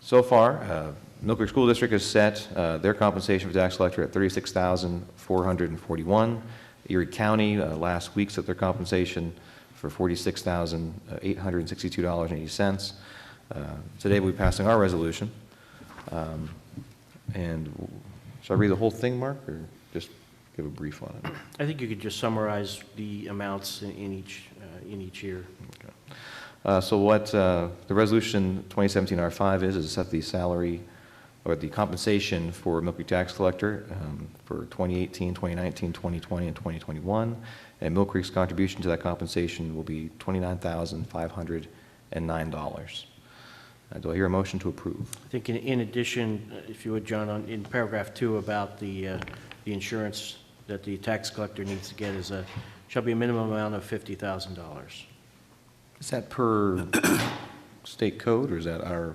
so far, Mill Creek School District has set their compensation for tax collector at $36,441. Erie County last week set their compensation for $46,862.80. Today we'll be passing our resolution. And shall I read the whole thing, Mark, or just give a brief on it? I think you could just summarize the amounts in each year. Okay. So what the resolution 2017-R5 is to set the salary or the compensation for Mill Creek tax collector for 2018, 2019, 2020, and 2021. And Mill Creek's contribution to that compensation will be $29,509. Do I hear a motion to approve? I think in addition, if you would, John, in paragraph 2 about the insurance that the tax collector needs to get shall be a minimum amount of $50,000. Is that per state code, or is that our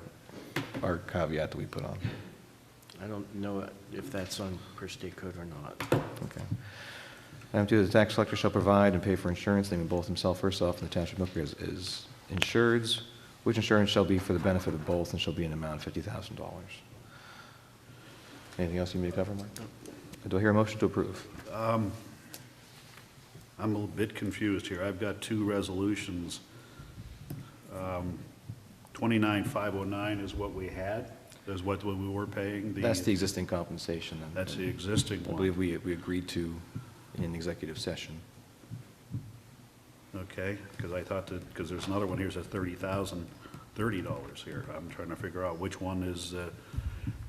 caveat that we put on? I don't know if that's on per state code or not. Okay. Item 2, the tax collector shall provide and pay for insurance, naming both himself, herself, and the township of Mill Creek as insureds, which insurance shall be for the benefit of both and shall be an amount of $50,000. Anything else you need to cover, Mike? Do I hear a motion to approve? I'm a little bit confused here. I've got two resolutions. 29,509 is what we had, is what we were paying. That's the existing compensation. That's the existing I one. believe we agreed to in executive session. Okay, because I thought that, because there's another one here that says $30,030 here. I'm trying to figure out which one is,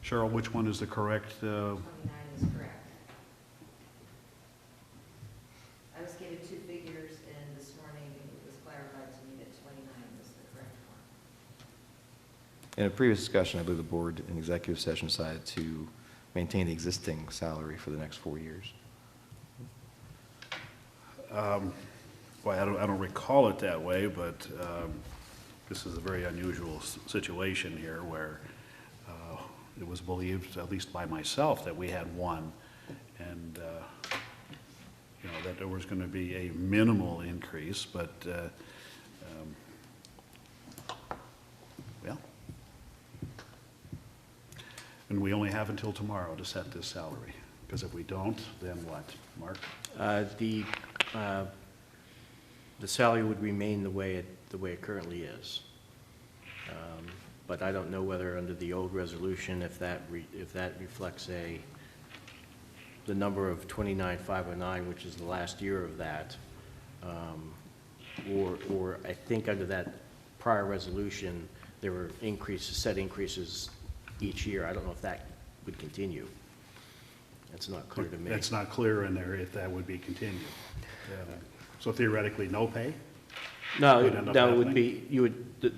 Cheryl, which one is the correct? 29 is correct. I was given two figures, and this morning it was clarified to me that 29 was the correct one. In a previous discussion, I believe the board in executive session decided to maintain the existing salary for the next 4 years. Boy, I don't recall it that way, but this is a very unusual situation here where it was believed, at least by myself, that we had one, and, you know, that there was going to be a minimal increase, but, well, and we only have until tomorrow to set this salary, because if we don't, then what, Mark? The salary would remain the way it currently is. But I don't know whether under the old resolution, if that reflects the number of 29,509, which is the last year of that, or I think under that prior resolution, there were set increases each year. I don't know if that would continue. That's not clear to me. It's not clear in there if that would be continued. So theoretically, no pay? No, Would end up no, it would happening? be,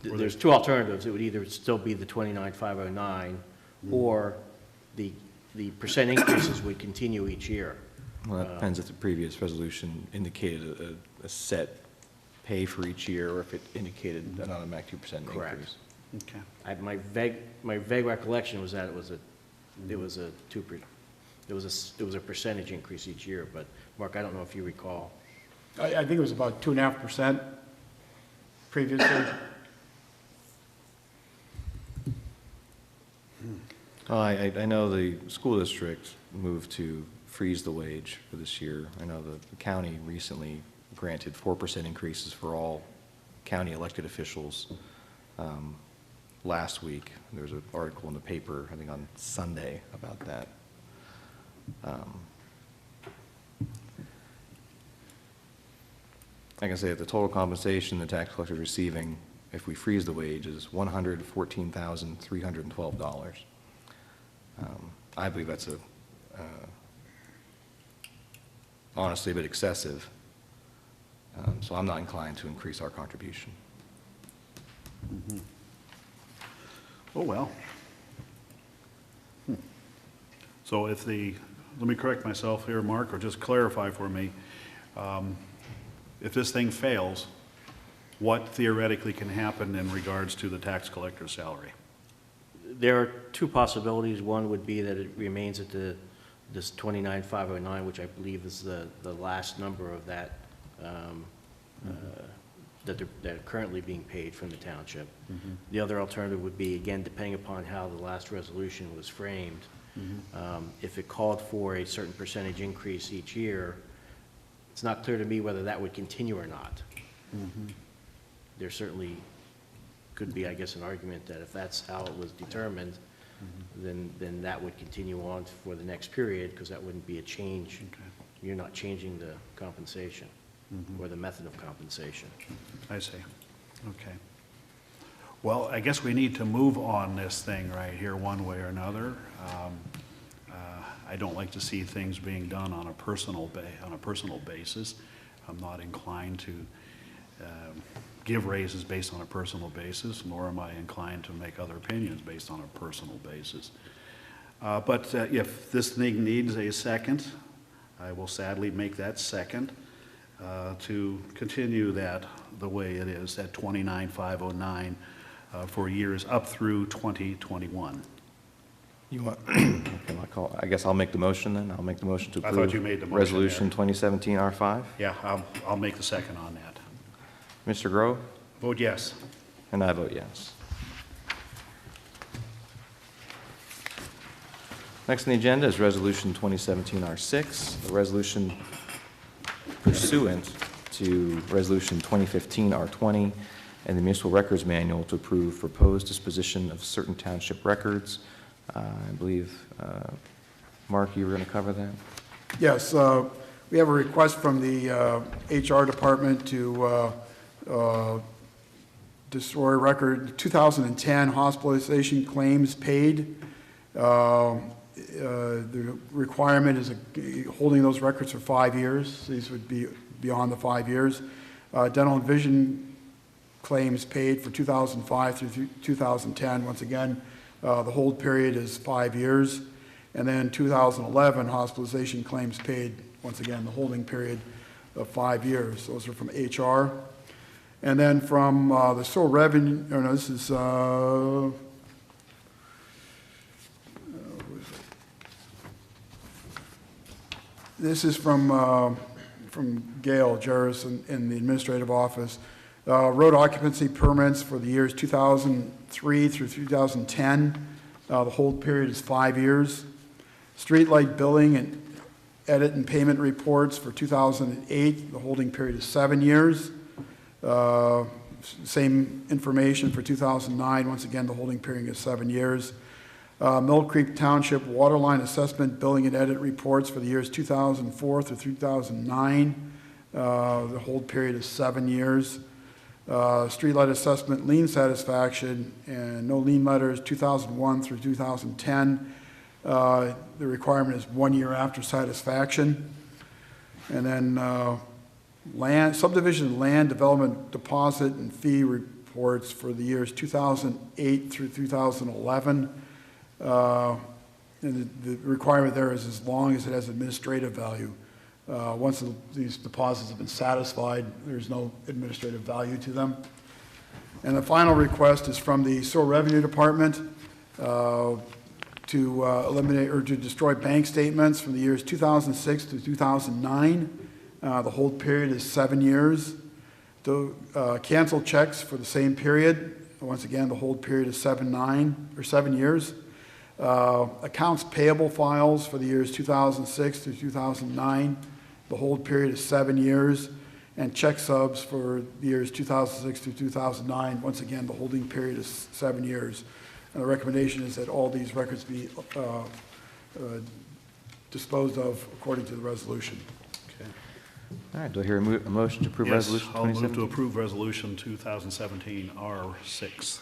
there's two alternatives. It would either still be the 29,509, or the percent increases would continue each year. Well, that depends if the previous resolution indicated a set pay for each year, or if it indicated an automatic 2% increase. Correct. Okay. My vague recollection was that it was a percentage increase each year, but Mark, I don't know if you recall. I think it was about 2.5% previously. I know the school district moved to freeze the wage for this year. I know the county recently granted 4% increases for all county elected officials. Last week, there was an article in the paper, I think on Sunday, about that. Like I say, the total compensation the tax collector is receiving, if we freeze the wage, is $114,312. I believe that's honestly a bit excessive. So I'm not inclined to increase our contribution. Oh, well. So if let me correct myself here, Mark, or just clarify for me, if this thing fails, what theoretically can happen in regards to the tax collector's salary? There are two possibilities. One would be that it remains at this 29,509, which I believe is the last number of that, that they're currently being paid from the township. The other alternative would be, again, depending upon how the last resolution was framed, if it called for a certain percentage increase each year, it's not clear to me whether that would continue or not. There certainly could be, I guess, an argument that if that's how it was determined, then that would continue on for the next period, because that wouldn't be a change. You're not changing the compensation or the method of compensation. I see. Okay. Well, I guess we need to move on this thing right here one way or another. I don't like to see things being done on a personal basis. I'm not inclined to give raises based on a personal basis, nor am I inclined to make other opinions based on a personal basis. But if this thing needs a second, I will sadly make that second to continue that the way it is, at 29,509 for years up through 2021. You want, I guess I'll make the motion then. I'll make the motion to I approve. thought you made the motion Resolution there. 2017 R5. Yeah, I'll make the second on that. Mr. Grove? Vote yes. And I vote yes. Next on the agenda is Resolution 2017-R6, a resolution pursuant to Resolution 2015-R20 and the Municipal Records Manual to approve proposed disposition of certain township records. I believe, Mark, you were going to cover that? Yes, we have a request from the HR department to destroy record 2010 hospitalization claims paid. The requirement is holding those records for 5 years. These would be beyond the 5 years. Dental and vision claims paid for 2005 through 2010. Once again, the hold period is 5 years. And then 2011 hospitalization claims paid, once again, the holding period of 5 years. Those are from HR. And then from the sewer revenue, this is, from Gail Jarris in the administrative office. Road occupancy permits for the years 2003 through 2010. The hold period is 5 years. Streetlight billing and edit and payment reports for 2008. The holding period is 7 years. Same information for 2009. Once again, the holding period is 7 years. Mill Creek Township waterline assessment billing and edit reports for the years 2004 through 2009. The hold period is 7 years. Streetlight assessment lien satisfaction and no lien letters 2001 through 2010. The requirement is 1 year after satisfaction. And then subdivision land development deposit and fee reports for the years 2008 through 2011. And the requirement there is as long as it has administrative value. Once these deposits have been satisfied, there's no administrative value to them. And the final request is from the Sewer Revenue Department to eliminate or to destroy bank statements from the years 2006 to 2009. The hold period is 7 years. To cancel checks for the same period. Once again, the hold period is 7 years. Accounts payable files for the years 2006 through 2009. The hold period is 7 years. And check subs for the years 2006 through 2009. Once again, the holding period is 7 years. And the recommendation is that all these records be disposed of according to the resolution. Okay. All right, do I hear a motion to approve Yes, Resolution I'll move 2017? to approve Resolution 2017-R6.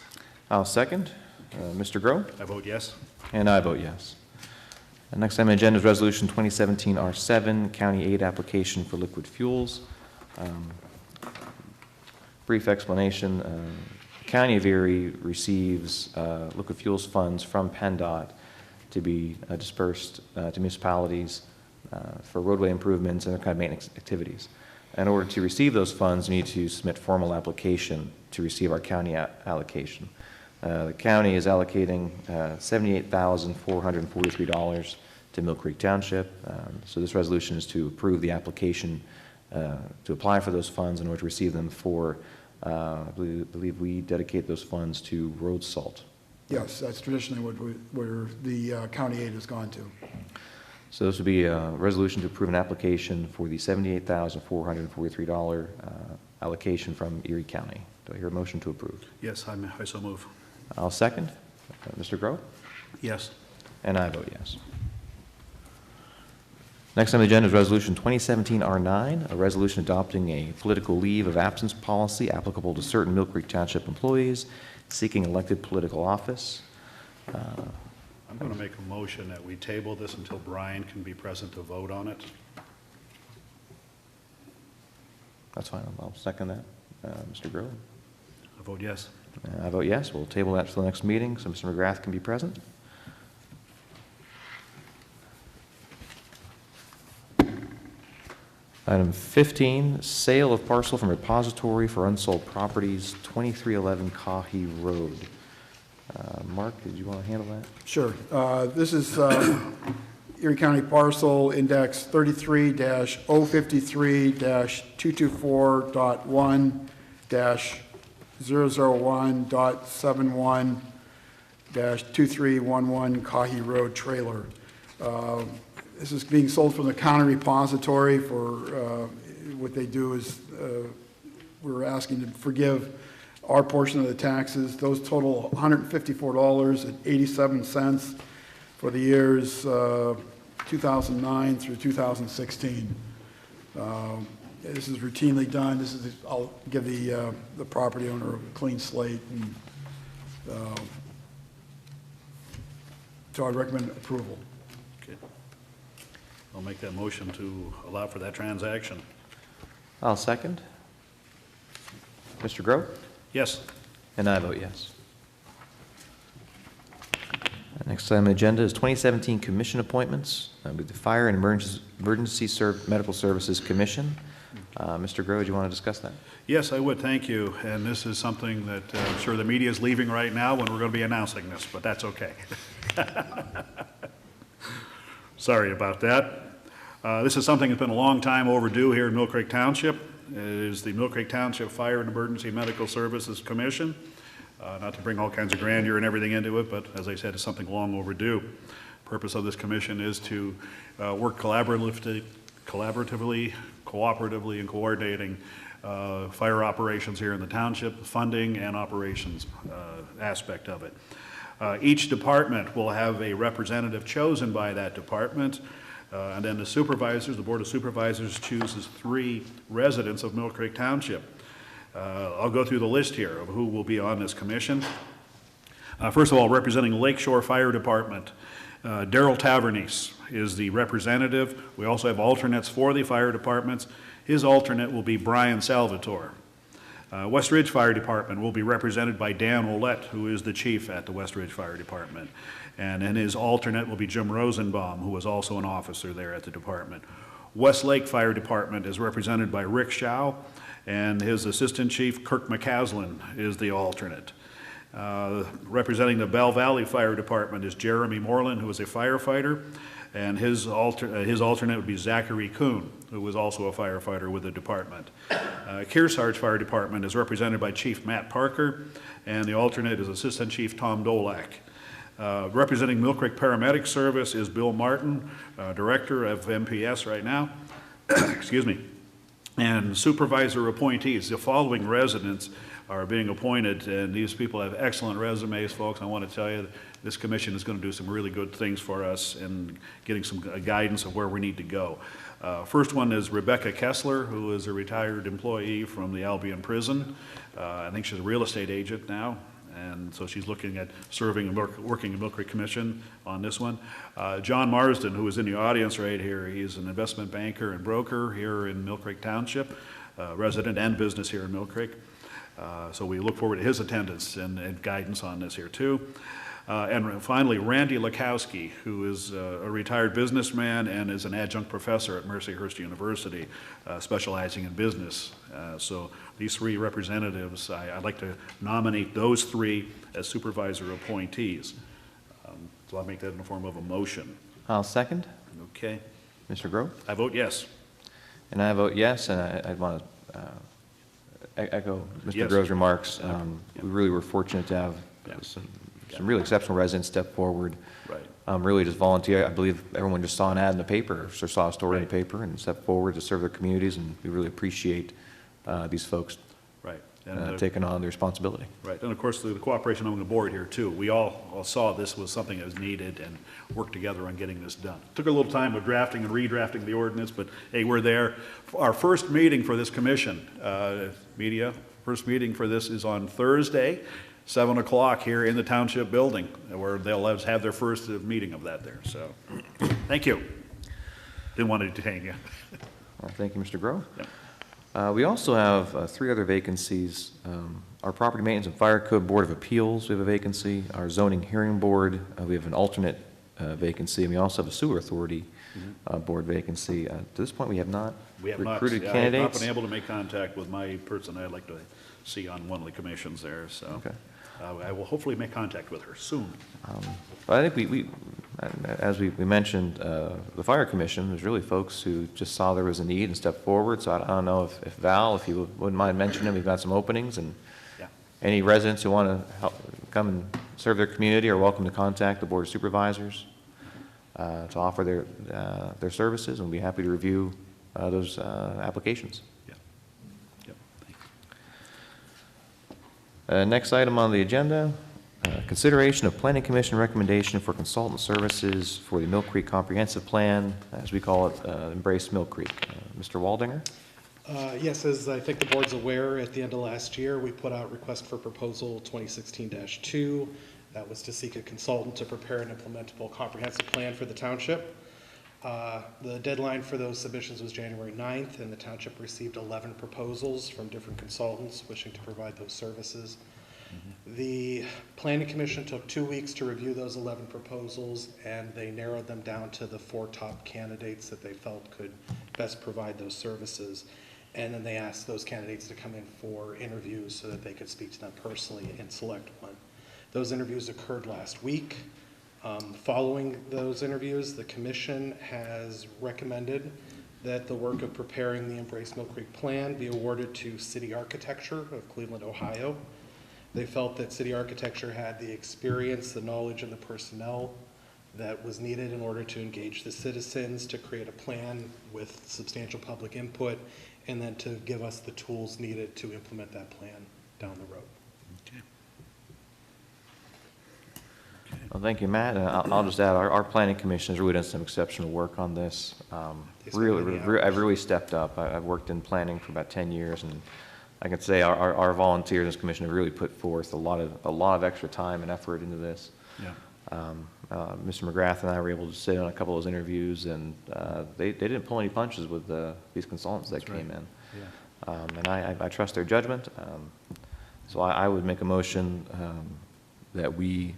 I'll second. Mr. Groh? I vote yes. And I vote yes. The next item on the agenda is Resolution 2017-R7, County Aid Application for Liquid Fuels. Brief explanation. The County of Erie receives liquid fuels funds from PennDOT to be dispersed to municipalities for roadway improvements and other kind of maintenance activities. In order to receive those funds, we need to submit formal application to receive our county allocation. The county is allocating $78,443 to Mill Creek Township. So this resolution is to approve the application to apply for those funds in order to receive them for, I believe we dedicate those funds to road salt. Yes, that's traditionally where the county aid has gone to. So this would be a resolution to approve an application for the $78,443 allocation from Erie County. Do I hear a motion to approve? Yes, I so move. I'll second. Mr. Groh? Yes. And I vote yes. Next on the agenda is Resolution 2017-R9, a resolution adopting a political leave of absence policy applicable to certain Mill Creek Township employees seeking elected political office. I'm going to make a motion that we table this until Brian can be present to vote on it. That's fine. I'll second that. Mr. Groh? I vote yes. I vote yes. We'll table that for the next meeting so Mr. McGrath can be present. Item 15, sale of parcel from repository for unsold properties, 2311 Cahe Road. Mark, did you want to handle that? Sure. This is Erie County parcel index 33-053-224.1-001.71-2311 Cahe Road trailer. This is being sold from the county repository for, what they do is, we're asking to forgive our portion of the taxes. Those total $154.87 for the years 2009 through 2016. This is routinely done. I'll give the property owner a clean slate, and so I recommend approval. Okay. I'll make that motion to allow for that transaction. I'll second. Mr. Grove? Yes. And I vote yes. Next item on the agenda is 2017 commission appointments with the Fire and Emergency Medical Services Commission. Mr. Grove, do you want to discuss that? Yes, I would, thank you. And this is something that I'm sure the media is leaving right now when we're going to be announcing this, but that's okay. Sorry about that. This is something that's been a long time overdue here in Mill Creek Township. It is the Mill Creek Township Fire and Emergency Medical Services Commission. Not to bring all kinds of grandeur and everything into it, but as I said, it's something long overdue. Purpose of this commission is to work collaboratively, cooperatively, and coordinating fire operations here in the township, funding and operations aspect of it. Each department will have a representative chosen by that department, and then the supervisors, the Board of Supervisors chooses 3 residents of Mill Creek Township. I'll go through the list here of who will be on this commission. First of all, representing Lakeshore Fire Department, Daryl Tavernese is the representative. We also have alternates for the fire departments. His alternate will be Brian Salvatore. West Ridge Fire Department will be represented by Dan Ouellette, who is the chief at the West Ridge Fire Department. And then his alternate will be Jim Rosenbaum, who is also an officer there at the department. Westlake Fire Department is represented by Rick Schau, and his assistant chief, Kirk McCaslin, is the alternate. Representing the Bell Valley Fire Department is Jeremy Moreland, who is a firefighter, and his alternate would be Zachary Kuhn, who was also a firefighter with the department. Kearsarge Fire Department is represented by Chief Matt Parker, and the alternate is Assistant Chief Tom Dolak. Representing Mill Creek Paramedic Service is Bill Martin, Director of MPS right now. Excuse me. And supervisor appointees, the following residents are being appointed, and these people have excellent resumes, folks. I want to tell you, this commission is going to do some really good things for us in getting some guidance of where we need to go. First one is Rebecca Kessler, who is a retired employee from the Albion Prison. I think she's a real estate agent now, and so she's looking at serving and working in Mill Creek Commission on this one. John Marsden, who is in the audience right here, he's an investment banker and broker here in Mill Creek Township, resident and business here in Mill Creek. So we look forward to his attendance and guidance on this here too. And finally, Randy Lakowski, who is a retired businessman and is an adjunct professor at Mercyhurst University, specializing in business. So these 3 representatives, I'd like to nominate those 3 as supervisor appointees. So I'll make that in the form of a motion. I'll second. Okay. Mr. Grove? I vote yes. And I vote yes, and I'd want to echo Mr. Yes. Grove's remarks. Yeah. We really were fortunate to have Yeah. some really exceptional residents step forward. Right. Really just volunteer. I believe everyone just saw an ad in the paper, or saw a story in the Right. paper, and stepped forward to serve their communities, and we really appreciate these folks Right. And taking on the responsibility. right. And of course, the cooperation among the board here too. We all saw this was something that was needed and worked together on getting this done. Took a little time with drafting and redrafting the ordinance, but hey, we're there. Our first meeting for this commission, media, first meeting for this is on Thursday, 7 o'clock here in the township building, where they'll have their first meeting of that there. So, thank you. Didn't want to detain you. Well, thank you, Mr. Grove. Yep. We also have 3 other vacancies. Our Property Maintenance and Fire Code Board of Appeals, we have a vacancy. Our Zoning Hearing Board, we have an alternate vacancy, and we also have a Sewer Authority Board vacancy. To this point, we have not recruited I have candidates. not been able to make contact with my person I'd like to see on one of the commissions there, so. Okay. I will hopefully make contact with her soon. But I think as we mentioned, the Fire Commission, there's really folks who just saw there was a need and stepped forward. So I don't know if Val, if you wouldn't mind mentioning, we've got some openings, and Yeah. any residents who want to come and serve their community are welcome to contact the Board of Supervisors. to offer their services, and we'll be happy to review those applications. Yeah. Yep. Thank you. Next item on the agenda, consideration of Planning Commission recommendation for consultant services for the Mill Creek Comprehensive Plan, as we call it, Embrace Mill Creek. Mr. Waldinger? Yes, as I think the board's aware, at the end of last year, we put out request for proposal 2016-2. That was to seek a consultant to prepare an implementable comprehensive plan for the township. The deadline for those submissions was January 9th, and the township received 11 proposals from different consultants wishing to provide those services. The Planning Commission took 2 weeks to review those 11 proposals, and they narrowed them down to the 4 top candidates that they felt could best provide those services. And then they asked those candidates to come in for interviews so that they could speak to them personally and select one. Those interviews occurred last week. Following those interviews, the commission has recommended that the work of preparing the Embrace Mill Creek Plan be awarded to City Architecture of Cleveland, Ohio. They felt that City Architecture had the experience, the knowledge, and the personnel that was needed in order to engage the citizens, to create a plan with substantial public input, and then to give us the tools needed to implement that plan down the road. Okay. Well, thank you, Matt. I'll just add, our planning commission has really done some exceptional work on this. They spent many hours. I've really stepped up. I've worked in planning for about 10 years, and I can say our volunteers in this commission have really put forth a lot of extra time and effort into this. Yeah. Mr. McGrath and I were able to sit on a couple of those interviews, and they didn't pull any punches with these consultants that came in. Yeah. And I trust their judgment. So I would make a motion that we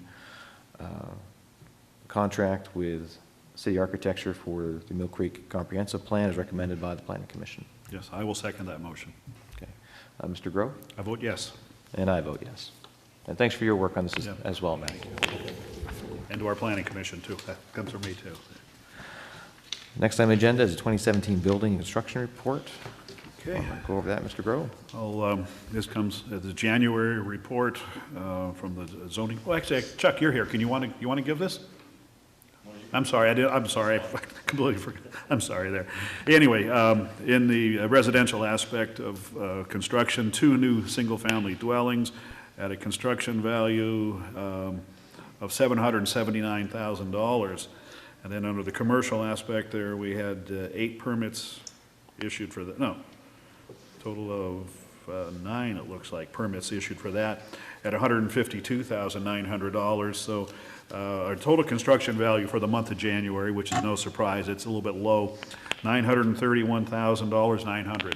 contract with City Architecture for the Mill Creek Comprehensive Plan as recommended by the Planning Commission. Yes, I will second that motion. Okay. Mr. Grove? I vote yes. And I vote yes. And thanks for your work on this Yeah. as well, Matt. And to our planning commission, too. That comes from me, too. Next item on the agenda is the 2017 Building and Construction Report. Okay. Go over that, Mr. Grove. This comes as the January report from the zoning. Oh, actually, Chuck, you're here. You want to give this? I'm sorry. I'm sorry. I completely forgot. I'm sorry there. Anyway, in the residential aspect of construction, 2 new single-family dwellings at a construction value of $779,000. And then under the commercial aspect there, we had 8 permits issued for total of 9, it looks like, permits issued for that at $152,900. So our total construction value for the month of January, which is no surprise, it's a little bit low, $931,900.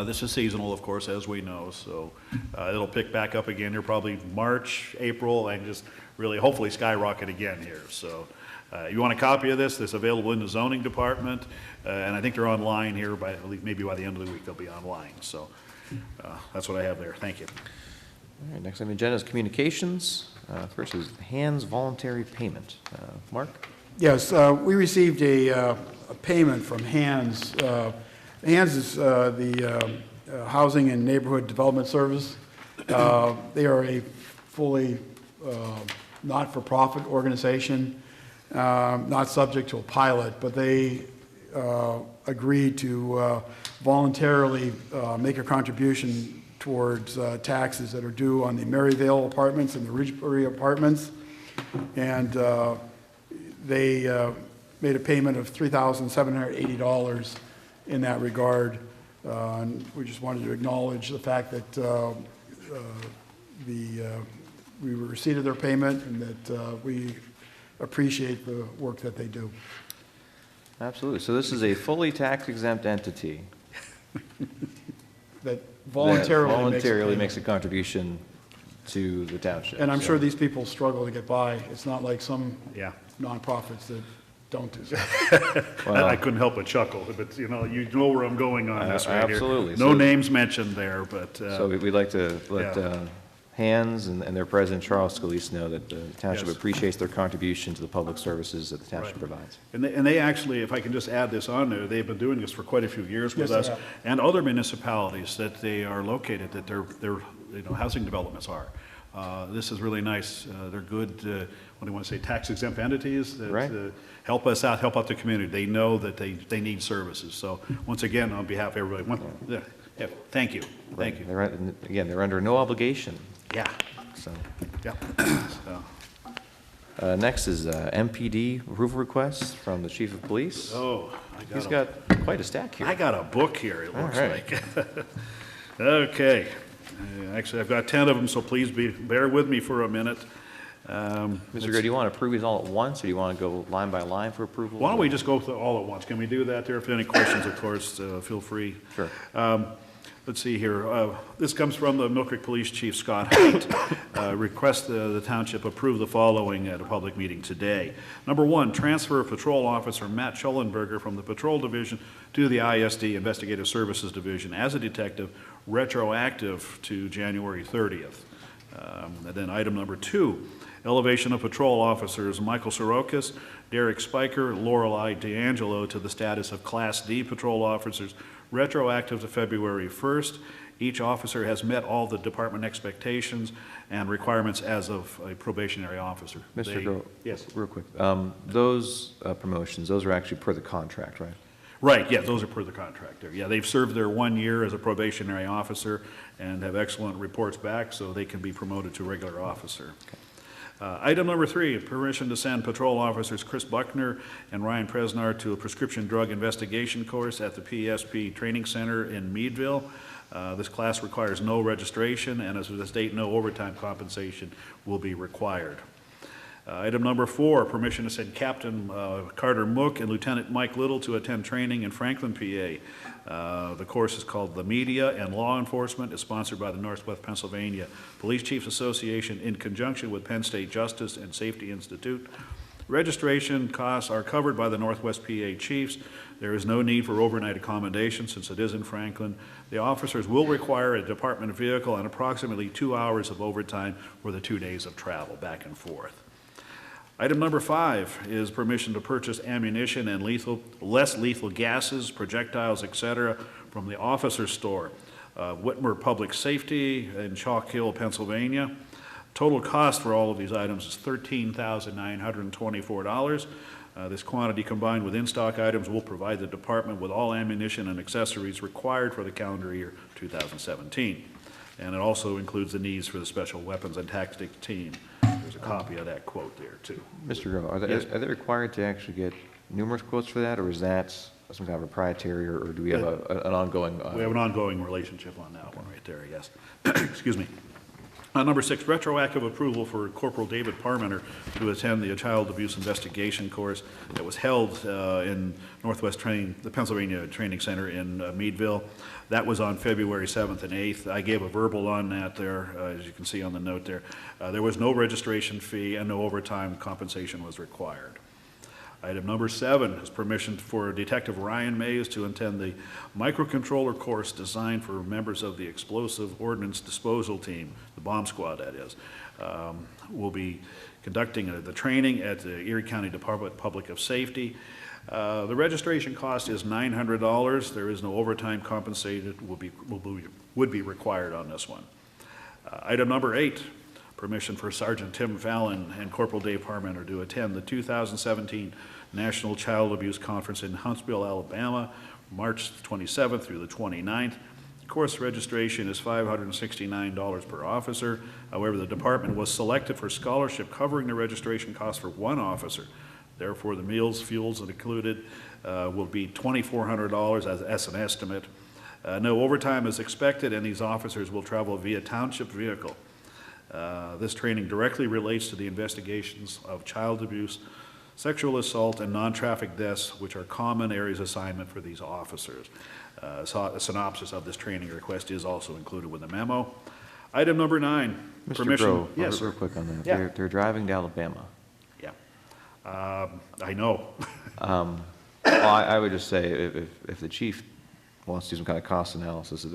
This is seasonal, of course, as we know, so it'll pick back up again here probably March, April, and just really hopefully skyrocket again here. So you want a copy of this? This is available in the zoning department, and I think they're online here by maybe by the end of the week they'll be online. So that's what I have there. Thank you. All right, next on the agenda is communications. First is Hands voluntary payment. Mark? Yes, we received a payment from Hands. Hands is the Housing and Neighborhood Development Service. They are a fully not-for-profit organization, not subject to a pilot, but they agreed to voluntarily make a contribution towards taxes that are due on the Maryvale apartments and the Ridgebury apartments. And they made a payment of $3,780 in that regard. And we just wanted to acknowledge the fact that we received their payment and that we appreciate the work that they do. Absolutely. So this is a fully tax-exempt entity That that voluntarily makes a contribution to the township. And I'm So- sure these people struggle to get by. It's not like some Yeah. nonprofits that don't do so. Well- I couldn't help but chuckle, but you know where I'm going on this right here. Absolutely. No So- names mentioned there, but So we'd like to let Yeah. Hands and their president, Charles Scalise, know that the township Yes. appreciates their contribution to the public services that the township Right. provides. And they actually, if I can just add this on there, they've been doing this for quite a few years with Yes, us they have. and other municipalities that they are located, that their housing developments are. This is really nice. They're good, what do you want to say, tax exempt entities that Right. help us out, help out the community. They know that they need services. So once again, on behalf of everybody, yeah, thank you, thank you. Again, they're under no obligation, Yeah, so. yeah. So, Next is MPD approval requests from the chief of police. oh, He's got quite a stack here. I got a book here, it looks All right. like. Okay. Actually, I've got 10 of them, so please bear with me for a minute. Mr. Gray, do you want to approve these all at once, or do you want to go line by line for approval? Why don't we just go through all at once? Can we do that there? If there are any questions, of course, feel free. Sure. Let's see here. This comes from the Mill Creek Police Chief, Scott Height. Request the township approve the following at a public meeting today. Number one, transfer of Patrol Officer Matt Schollenberger from the Patrol Division to the ISD Investigative Services Division as a detective, retroactive to January 30th. And then item number two, elevation of patrol officers Michael Sorokas, Derek Spiker, Lorelei D'Angelo to the status of Class D patrol officers, retroactive to February 1st. Each officer has met all the department expectations and requirements as of a probationary officer. Mr. Groh? Yes. Real quick. Those promotions, those are actually per the contract, right? Right, yeah, those are per the contract there. Yeah, they've served their 1 year as a probationary officer and have excellent reports back, so they can be promoted to regular officer. Item number three, permission to send patrol officers Chris Buckner and Ryan Presnar to a prescription drug investigation course at the PSP Training Center in Meadville. This class requires no registration, and as of this date, no overtime compensation will be required. Item number four, permission to send Captain Carter Mook and Lieutenant Mike Little to attend training in Franklin, PA. The course is called The Media and Law Enforcement. It's sponsored by the Northwest Pennsylvania Police Chiefs Association in conjunction with Penn State Justice and Safety Institute. Registration costs are covered by the Northwest PA Chiefs. There is no need for overnight accommodation since it is in Franklin. The officers will require a department vehicle and approximately 2 hours of overtime for the 2 days of travel back and forth. Item number five is permission to purchase ammunition and less lethal gases, projectiles, etc. from the officer store, Whitmer Public Safety in Chalk Hill, Pennsylvania. Total cost for all of these items is $13,924. This quantity combined with in-stock items will provide the department with all ammunition and accessories required for the calendar year 2017. And it also includes the needs for the Special Weapons and Tactics Team. There's a copy of that quote there, too. Mr. Groh, Yes. are they required to actually get numerous quotes for that, or is that some kind of proprietary, or do we have an ongoing? We have an ongoing relationship on that one right there, yes. Excuse me. Number six, retroactive approval for Corporal David Parmenter to attend the child abuse investigation course that was held in the Pennsylvania Training Center in Meadville. That was on February 7th and 8th. I gave a verbal on that there, as you can see on the note there. There was no registration fee and no overtime compensation was required. Item number seven is permission for Detective Ryan Mays to attend the microcontroller course designed for members of the Explosive Ordnance Disposal Team, the bomb squad that is. We'll be conducting the training at the Erie County Department of Public Safety. The registration cost is $900. There is no overtime compensated, would be required on this one. Item number eight, permission for Sergeant Tim Fallon and Corporal Dave Parmenter to attend the 2017 National Child Abuse Conference in Huntsville, Alabama, March 27th through the 29th. Course registration is $569 per officer. However, the department was selected for scholarship covering the registration cost for one officer. Therefore, the meals, fuels included will be $2,400 as an estimate. No overtime is expected, and these officers will travel via township vehicle. This training directly relates to the investigations of child abuse, sexual assault, and non-traffic deaths, which are common areas of assignment for these officers. So a synopsis of this training request is also included with the memo. Item number nine, Mr. permission. Groh, Yes, real sir. quick on that. Yeah. They're driving to Alabama. Yeah. I know. Well, I would just say, if the chief wants to do some kind of cost analysis,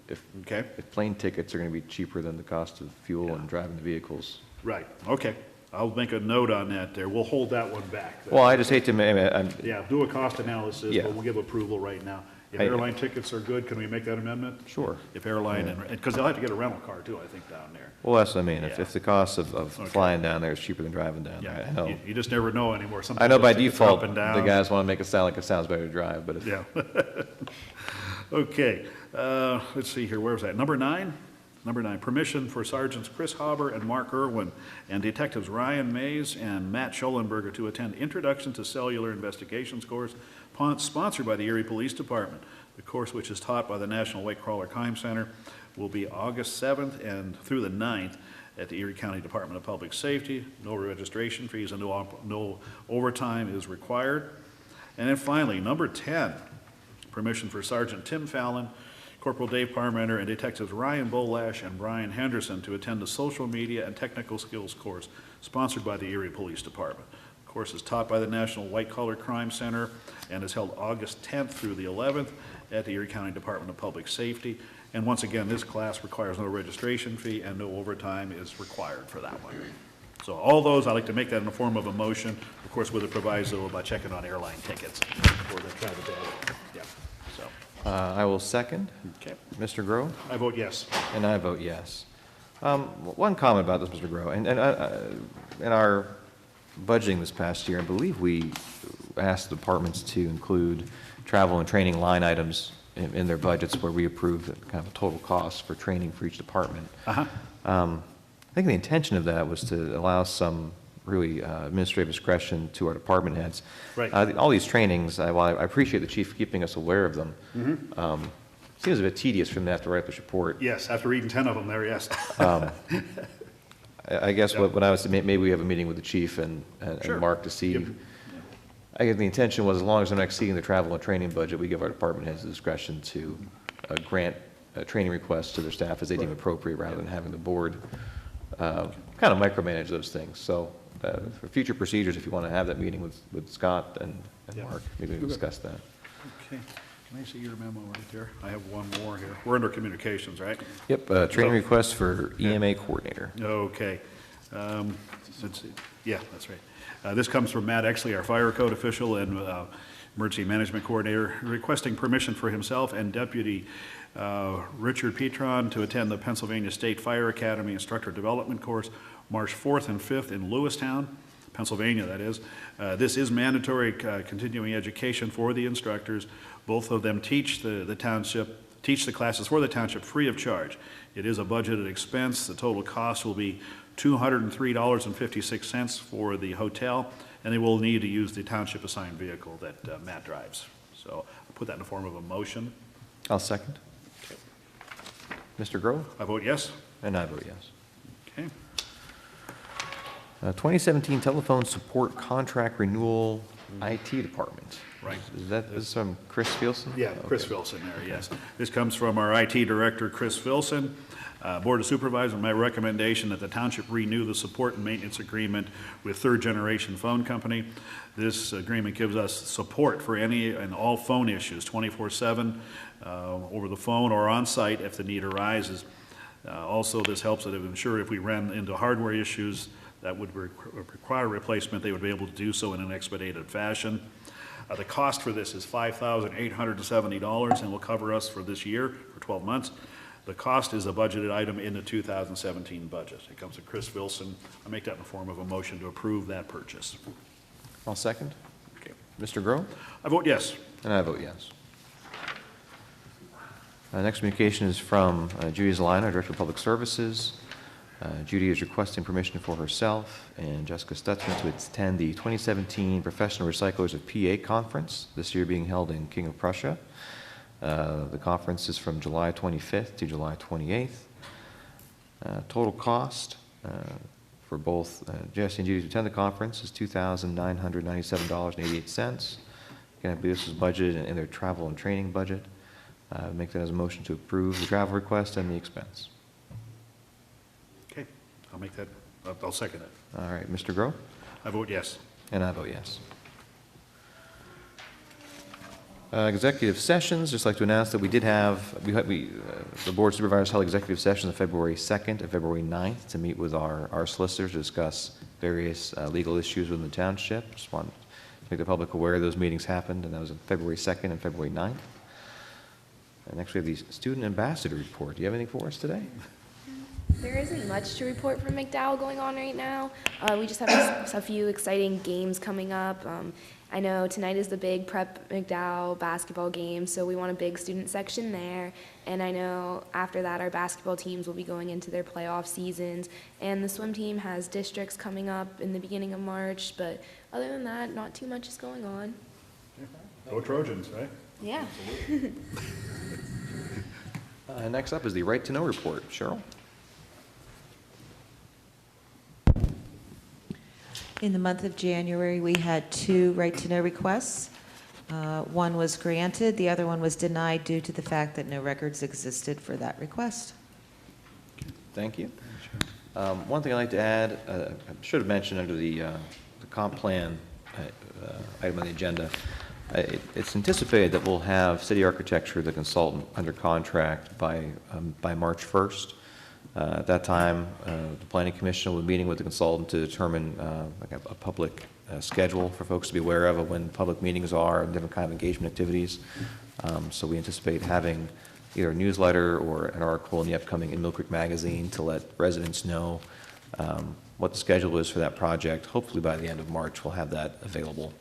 if Okay. plane tickets are going to be cheaper than the cost of fuel and driving the vehicles. Right, okay. I'll make a note on that there. We'll hold that one back. Well, I just hate to, Yeah, do a cost analysis, Yeah. but we'll give approval right now. If airline tickets are good, can we make that amendment? Sure. If airline, and because they'll have to get a rental car too, I think, down there. Well, that's what I mean. If Yeah. the cost of Okay. flying down there is cheaper than driving down there, I Yeah, know. you just never know anymore. I Sometimes know by those tickets are up default, and the down. guys want to make it sound like it sounds better to drive, but if, Yeah. Okay, let's see here, where was that? Number nine, permission for Sergeants Chris Hauber and Mark Irwin and Detectives Ryan Mays and Matt Schollenberger to attend Introduction to Cellular Investigations course sponsored by the Erie Police Department. The course, which is taught by the National White Collar Crime Center, will be August 7th and through the 9th at the Erie County Department of Public Safety. No registration fees and no overtime is required. And then finally, number 10, permission for Sergeant Tim Fallon, Corporal Dave Parmenter, and Detectives Ryan Bolash and Brian Henderson to attend the Social Media and Technical Skills course sponsored by the Erie Police Department. The course is taught by the National White Collar Crime Center and is held August 10th through the 11th at the Erie County Department of Public Safety. And once again, this class requires no registration fee and no overtime is required for that one. So all those, I'd like to make that in the form of a motion, of course, with a proviso by checking on airline tickets for the travel day. Yeah, so, I will second. okay. Mr. Groh? I vote yes. And I vote yes. One comment about this, Mr. Groh, and in our budgeting this past year, I believe we asked the departments to include travel and training line items in their budgets where we approved kind of a total cost for training for each department. Uh-huh. I think the intention of that was to allow some really administrative discretion to our department heads. Right. All these trainings, while I appreciate the chief keeping us aware of them, seems a bit tedious for them to have to write this report. Yes, after reading 10 of them there, yes. I guess Yeah. what I was, maybe we have a meeting with the chief and Sure. Mark to see. Yep. I guess the intention was, as long as they're not exceeding the travel and training budget, we give our department heads the discretion to grant training requests to their staff as they deem Right. appropriate, rather than having the board kind of micromanage those things. So for future procedures, if you want to have that meeting with Scott and Yeah. Mark, maybe we can discuss that. Okay, can I see your memo right there? I have one more here. We're under communications, right? Yep, training request for EMA coordinator. Okay. Let's see. Yeah, that's right. This comes from Matt Exley, our fire code official and emergency management coordinator, requesting permission for himself and Deputy Richard Petron to attend the Pennsylvania State Fire Academy Instructor Development Course, March 4th and 5th in Lewistown, Pennsylvania, that is. This is mandatory continuing education for the instructors. Both of them teach the classes for the township free of charge. It is a budgeted expense. The total cost will be $203.56 for the hotel, and they will need to use the township assigned vehicle that Matt drives. So I'll put that in the form of a motion. I'll second. Mr. Grove? I vote yes. And I vote yes. Okay. 2017 telephone support contract renewal IT department. Right. This is from Chris Fielson? Yeah, Chris Okay. Filson there, yes. This comes from our IT director, Chris Filson. Board of Supervisors, my recommendation that the township renew the support and maintenance agreement with Third Generation Phone Company. This agreement gives us support for any and all phone issues, 24/7, over the phone or on site if the need arises. Also, this helps to ensure if we ran into hardware issues that would require replacement, they would be able to do so in an expedited fashion. The cost for this is $5,870 and will cover us for this year, for 12 months. The cost is a budgeted item in the 2017 budget. It comes from Chris Wilson. I make that in the form of a motion to approve that purchase. I'll second. Okay. Mr. Grove? I vote yes. And I vote yes. Next communication is from Judy Zelina, Director of Public Services. Judy is requesting permission for herself and Jessica Stutzman to attend the 2017 Professional Recyclers of PA Conference, this year being held in King of Prussia. The conference is from July 25th to July 28th. Total cost for both Jesse and Judy to attend the conference is $2,997.88. Again, I believe this is budgeted in their travel and training budget. Make that as a motion to approve the travel request and the expense. Okay, I'll make that, I'll second it. All right, Mr. Grove? I vote yes. And I vote yes. Executive sessions, just like to announce that we did have, the Board of Supervisors held executive sessions on February 2nd and February 9th to meet with our solicitors to discuss various legal issues within the township. Just want to make the public aware those meetings happened, and that was on February 2nd and February 9th. And next we have the Student Ambassador Report. Do you have anything for us today? There isn't much to report from McDowell going on right now. We just have a few exciting games coming up. I know tonight is the big Prep McDowell basketball game, so we want a big student section there. And I know after that our basketball teams will be going into their playoff seasons. And the swim team has districts coming up in the beginning of March, but other than that, not too much is going on. Go Trojans, right? Yeah. Next up is the Right to Know Report. Cheryl? In the month of January, we had 2 right-to-know requests. One was granted, the other one was denied due to the fact that no records existed for that request. Thank you. One thing I'd like to add, I should have mentioned under the comp plan item on the agenda, it's anticipated that we'll have City Architecture, the consultant, under contract by March 1st. At that time, the Planning Commission will be meeting with the consultant to determine like a public schedule for folks to be aware of when public meetings are and different kind of engagement activities. So we anticipate having either a newsletter or an article in the upcoming In Mill Creek Magazine to let residents know what the schedule is for that project. Hopefully by the end of March, we'll have that available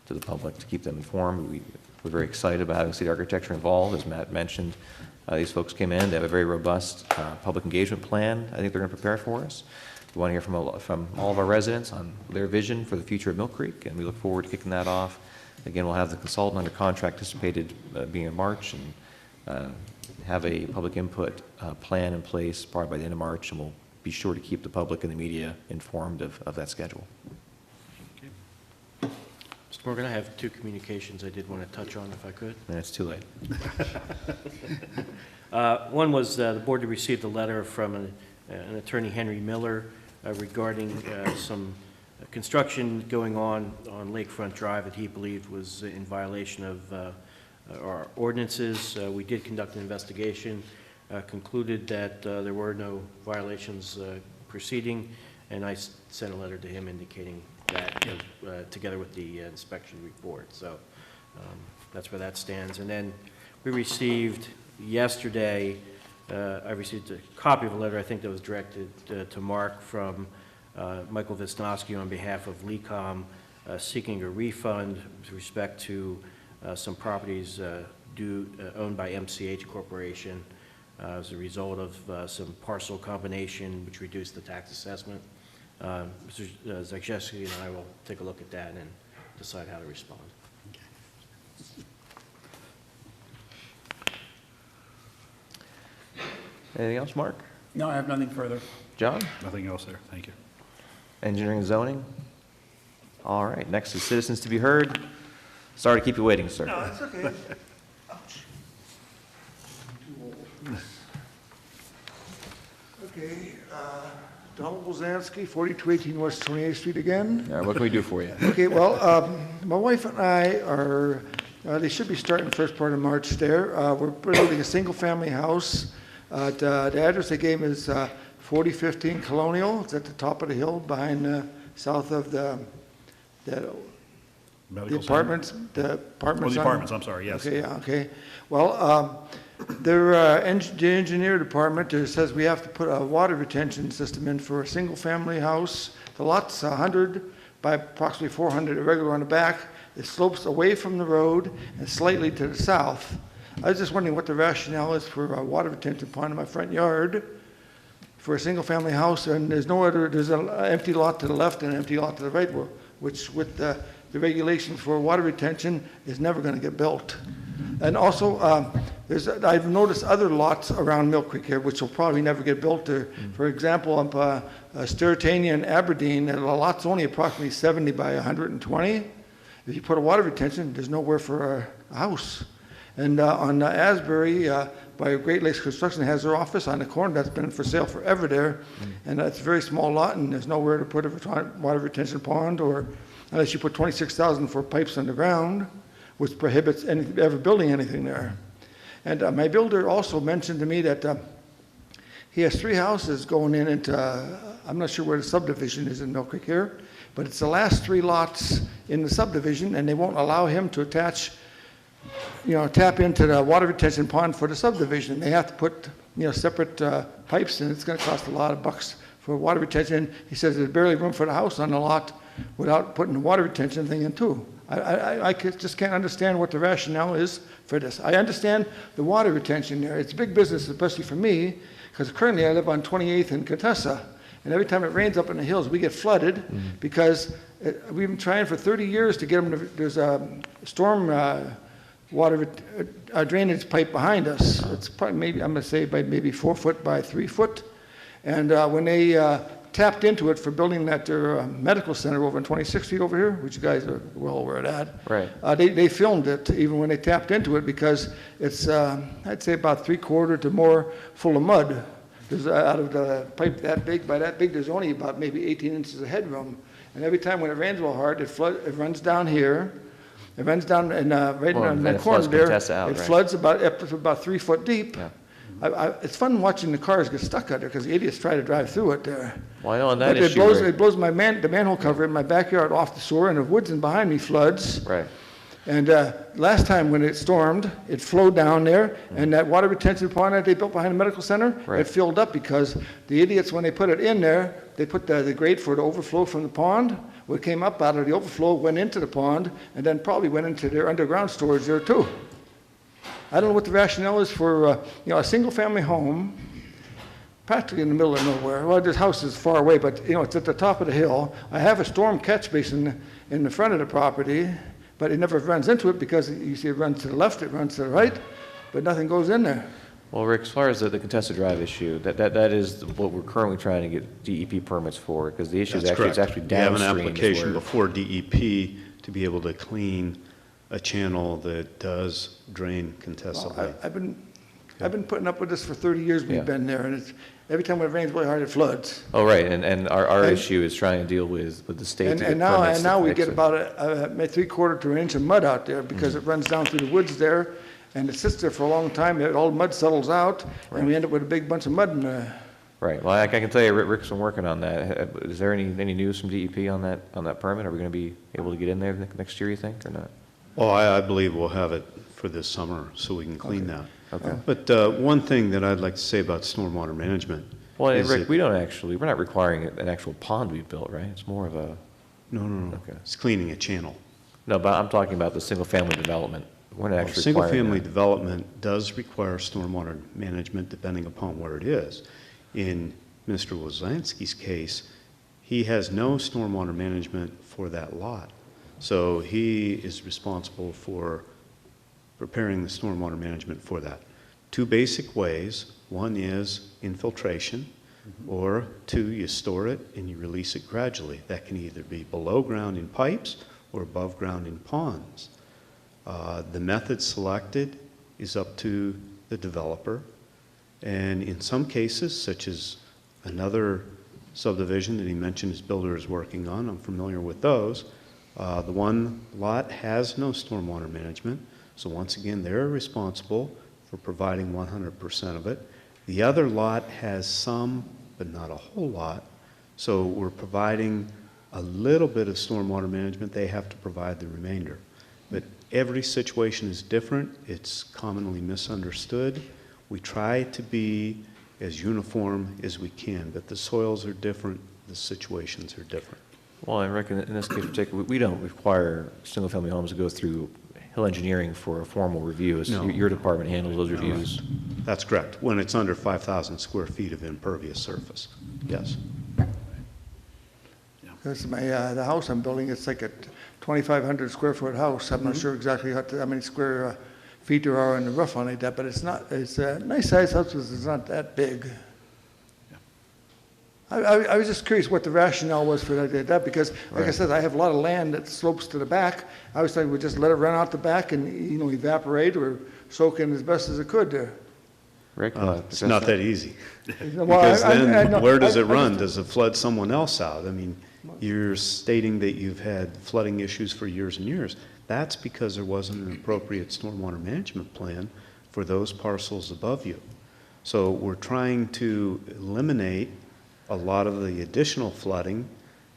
to the public to keep them informed. We're very excited about having City Architecture involved. As Matt mentioned, these folks came in, they have a very robust public engagement plan I think they're going to prepare for us. We want to hear from all of our residents on their vision for the future of Mill Creek, and we look forward to kicking that off. Again, we'll have the consultant under contract anticipated being in March, and have a public input plan in place probably by the end of March, and we'll be sure to keep the public and the media informed of that schedule. Mr. Morgan, I have 2 communications I did want to touch on if I could. And it's too late. One was the board had received a letter from an attorney, Henry Miller, regarding some construction going on Lakefront Drive that he believed was in violation of our ordinances. We did conduct an investigation, concluded that there were no violations proceeding, and I sent a letter to him indicating that together with the inspection report. So that's where that stands. And then we received yesterday, I received a copy of a letter I think that was directed to Mark from Michael Wisnowski on behalf of LECOM seeking a refund with respect to some properties owned by MCH Corporation as a result of some parcel combination which reduced the tax assessment. Mr. Zagrzewski and I will take a look at that and decide how to respond. Anything else, Mark? No, I have nothing further. John? Nothing else there, thank you. Engineering and zoning? All right, next is citizens to be heard. Sorry to keep you waiting, sir. No, that's okay. Ouch. Okay, Donald Bozansky, 4218 West 28th Street again. What can we do for you? Okay, well, my wife and I are, they should be starting first part of March there. We're building a single-family house. The address they gave is 4015 Colonial. It's at the top of the hill behind, south of the apartments. The apartments. Oh, the apartments, I'm sorry, yes. Okay, yeah, okay. Well, the engineer department says we have to put a water retention system in for a single-family house. The lot's 100 by approximately 400 irregular on the back. It slopes away from the road and slightly to the south. I was just wondering what the rationale is for a water retention pond in my front yard for a single-family house, and there's an empty lot to the left and an empty lot to the right, which with the regulations for water retention is never going to get built. And also, I've noticed other lots around Mill Creek here which will probably never get built. For example, up Stertania and Aberdeen, the lot's only approximately 70 by 120. If you put a water retention, there's nowhere for a house. And on Asbury, by Great Lakes Construction, has their office on the corner that's been for sale forever there. And it's a very small lot, and there's nowhere to put a water retention pond, or unless you put $26,000 for pipes underground, which prohibits ever building anything there. And my builder also mentioned to me that he has 3 houses going into, I'm not sure where the subdivision is in Mill Creek here, but it's the last 3 lots in the subdivision, and they won't allow him to attach tap into the water retention pond for the subdivision. They have to put, separate pipes, and it's going to cost a lot of bucks for water retention. He says there's barely room for the house on the lot without putting the water retention thing in too. Just can't understand what the rationale is for this. I understand the water retention there. It's big business, especially for me, because currently I live on 28th and Contessa, and every time it rains up in the hills, we get flooded because we've been trying for 30 years to get them to, there's a storm water drainage pipe behind us. It's probably maybe, I'm going to say, by maybe 4 foot by 3 foot. And when they tapped into it for building that medical center over on 26th Street over here, which you guys are well aware of that. Right. They filmed it even when they tapped into it because it's, I'd say about 3/4 to more full of mud. There's out of the pipe that big, by that big, there's only about maybe 18 inches of headroom. And every time when it rains real hard, it runs down here. It runs down and right on that corner there. It floods up to about 3 foot deep. Yeah. It's fun watching the cars get stuck out there because the idiots try to drive through it there. Well, I know on that But issue, it blows the manhole cover in my backyard off the sewer, and the woods in behind me floods. Right. And last time when it stormed, it flowed down there, and that water retention pond that they built behind the medical center, Right. it filled up because the idiots, when they put it in there, they put the grate for the overflow from the pond. What came up out of the overflow went into the pond, and then probably went into their underground storage there too. I don't know what the rationale is for a single-family home, practically in the middle of nowhere. Well, this house is far away, but it's at the top of the hill. I have a storm catch basin in the front of the property, but it never runs into it because you see it runs to the left, it runs to the right, but nothing goes in there. Well, Rick, as far as the contested drive issue, that is what we're currently trying to get DEP permits for, because the issue is That's actually, it's correct. actually We have an downstream. is application where- before DEP to be able to clean a channel that does drain Contessa Well, Lake. I've been putting up with this for 30 years we've Yeah. been there, and every time it rains really hard, it floods. Oh, right, and our And- issue is trying to deal with the state to And get and now, permits and to now we fix get it. about a 3/4 to an inch of mud out there because it runs down through the woods there, and it sits there for a long time, all the mud settles out, and we end up with a big bunch of mud in the. Right, well, I can tell you, Rick's been working on that. Is there any news from DEP on that permit? Are we going to be able to get in there next year, you think, or not? Oh, I believe we'll have it for this summer, so we can clean that. Okay. But one thing that I'd like to say about stormwater management. Well, and is Rick, that- we're not requiring an actual pond we built, right? It's more of a, No. Okay. It's cleaning a channel. no, but I'm talking about the single-family development. We're not actually requiring Single-family that. development does require stormwater management depending upon where it is. In Mr. Wozansky's case, he has no stormwater management for that lot. So he is responsible for preparing the stormwater management for that. Two basic ways. One is infiltration, or two, you store it and you release it gradually. That can either be below ground in pipes or above ground in ponds. The method selected is up to the developer. And in some cases, such as another subdivision that he mentioned his builder is working on, I'm familiar with those, the one lot has no stormwater management. So once again, they're responsible for providing 100% of it. The other lot has some, but not a whole lot. So we're providing a little bit of stormwater management. They have to provide the remainder. But every situation is different. It's commonly misunderstood. We try to be as uniform as we can, but the soils are different, the situations are different. Well, and Rick, in this case in particular, we don't require single-family homes to go through Hill Engineering for a formal review. It's No. your department handles those reviews. That's correct, when it's under 5,000 square feet of impervious surface, yes. Because the house I'm building, it's like a 2,500 square foot house. I'm not sure exactly how many square feet there are in the roof on it, but it's a nice sized house, but it's not that big. I was just curious what the rationale was for that, because, like I Right. said, I have a lot of land that slopes to the back. I was thinking we'd just let it run out the back and, evaporate or soak in as best as it could there. Rick? It's not that easy. Well, Because I then, know- where does I- it I run? just- Does it flood someone else out? I mean, you're stating that you've had flooding issues for years and years. That's because there wasn't an appropriate stormwater management plan for those parcels above you. So we're trying to eliminate a lot of the additional flooding,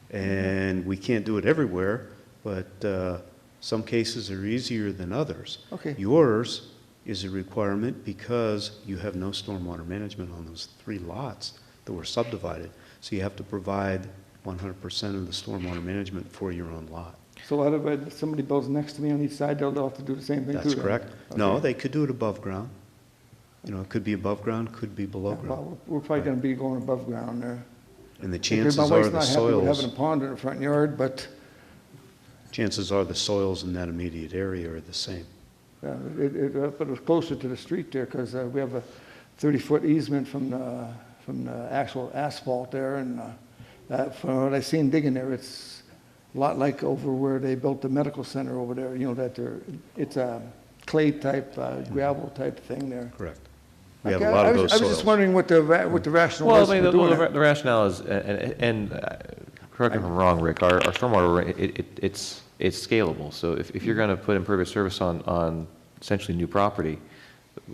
and we can't do it everywhere, but Some cases are easier than others. Okay. Yours is a requirement because you have no stormwater management on those 3 lots that were subdivided. So you have to provide 100% of the stormwater management for your own lot. So if somebody builds next to me on each side, they'll have to do the same thing too? That's then? correct. No, Okay. they could do it above ground. You know, it could be above ground, could be below ground. Well, we're probably gonna be going above ground there. And the Because chances my are wife's the not happy with having a soils, pond in the front yard, but chances are the soils in that immediate area are the same. but it was closer to the street there, because we have a 30-foot easement from the actual asphalt there, and from what I seen digging there, it's a lot like over where they built the medical center over there, you know, it's a clay type, gravel type thing there. Correct. We have Okay, a lot of those I was just soils. wondering what the rationale Well, was I mean, for doing it. the rationale is, correct me if I'm wrong, Rick, our stormwater, it's scalable. So if you're going to put impervious surface on essentially new property,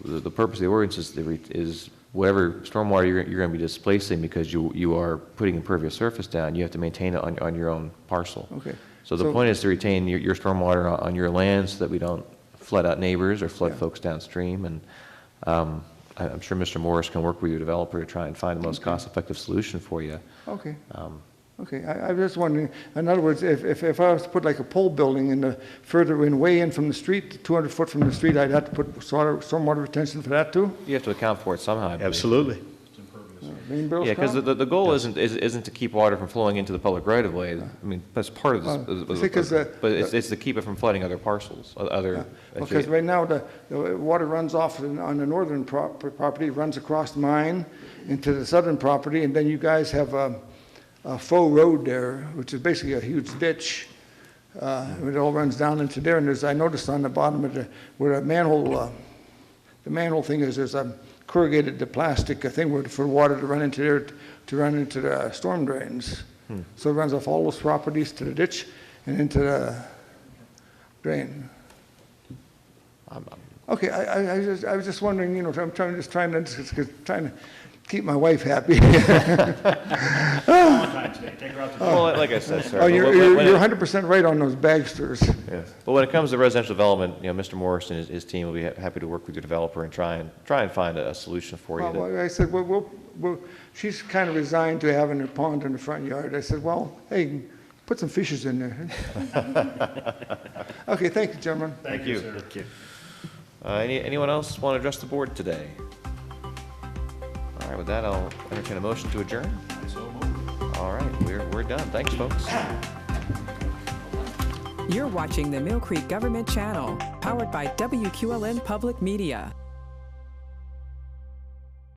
the purpose of the ordinance is whatever stormwater you're going to be displacing because you are putting impervious surface down, you have to maintain it on your own parcel. Okay. So the point is to retain your stormwater on your land so that we don't flood out neighbors or flood folks downstream. And I'm sure Mr. Morris can work with your developer to try and find the most cost-effective solution for you. Okay. Okay, I was just wondering, in other words, if I was to put like a pole building in the, further in, way in from the street, 200 foot from the street, I'd have to put stormwater retention for that too? You have to account for it somehow, I believe. Absolutely. Main barrels Yeah, because count? the goal isn't to keep water from flowing into the public right-of-way. I mean, that's part of this, Because, but it's to keep it from flooding other parcels, other. Because right now, the water runs off on the northern property, runs across mine into the southern property, and then you guys have a faux road there, which is basically a huge ditch. It all runs down into there, and I noticed on the bottom of where the manhole thing is, there's a corrugated plastic thing for water to run into there, to run into the storm drains. So it runs off all those properties to the ditch and into the drain. Okay, I was just wondering, you know, I'm trying to keep my wife happy. Well, like I said, sir. Oh, but you're when 100% right on those bagsters. Yes. But when it comes to residential development, you know, Mr. Morris and his team will be happy to work with your developer and try and find a solution for you. Well, I said, she's kind of resigned to having a pond in the front yard. I said, well, hey, put some fishes in there. Okay, thank you, gentlemen. Thank you. Anyone else want to address the board today? All right, with that, I'll entertain a motion to adjourn. All right, we're done. Thanks, folks. You're watching the Mill Creek Government Channel, powered by WQLN Public Media.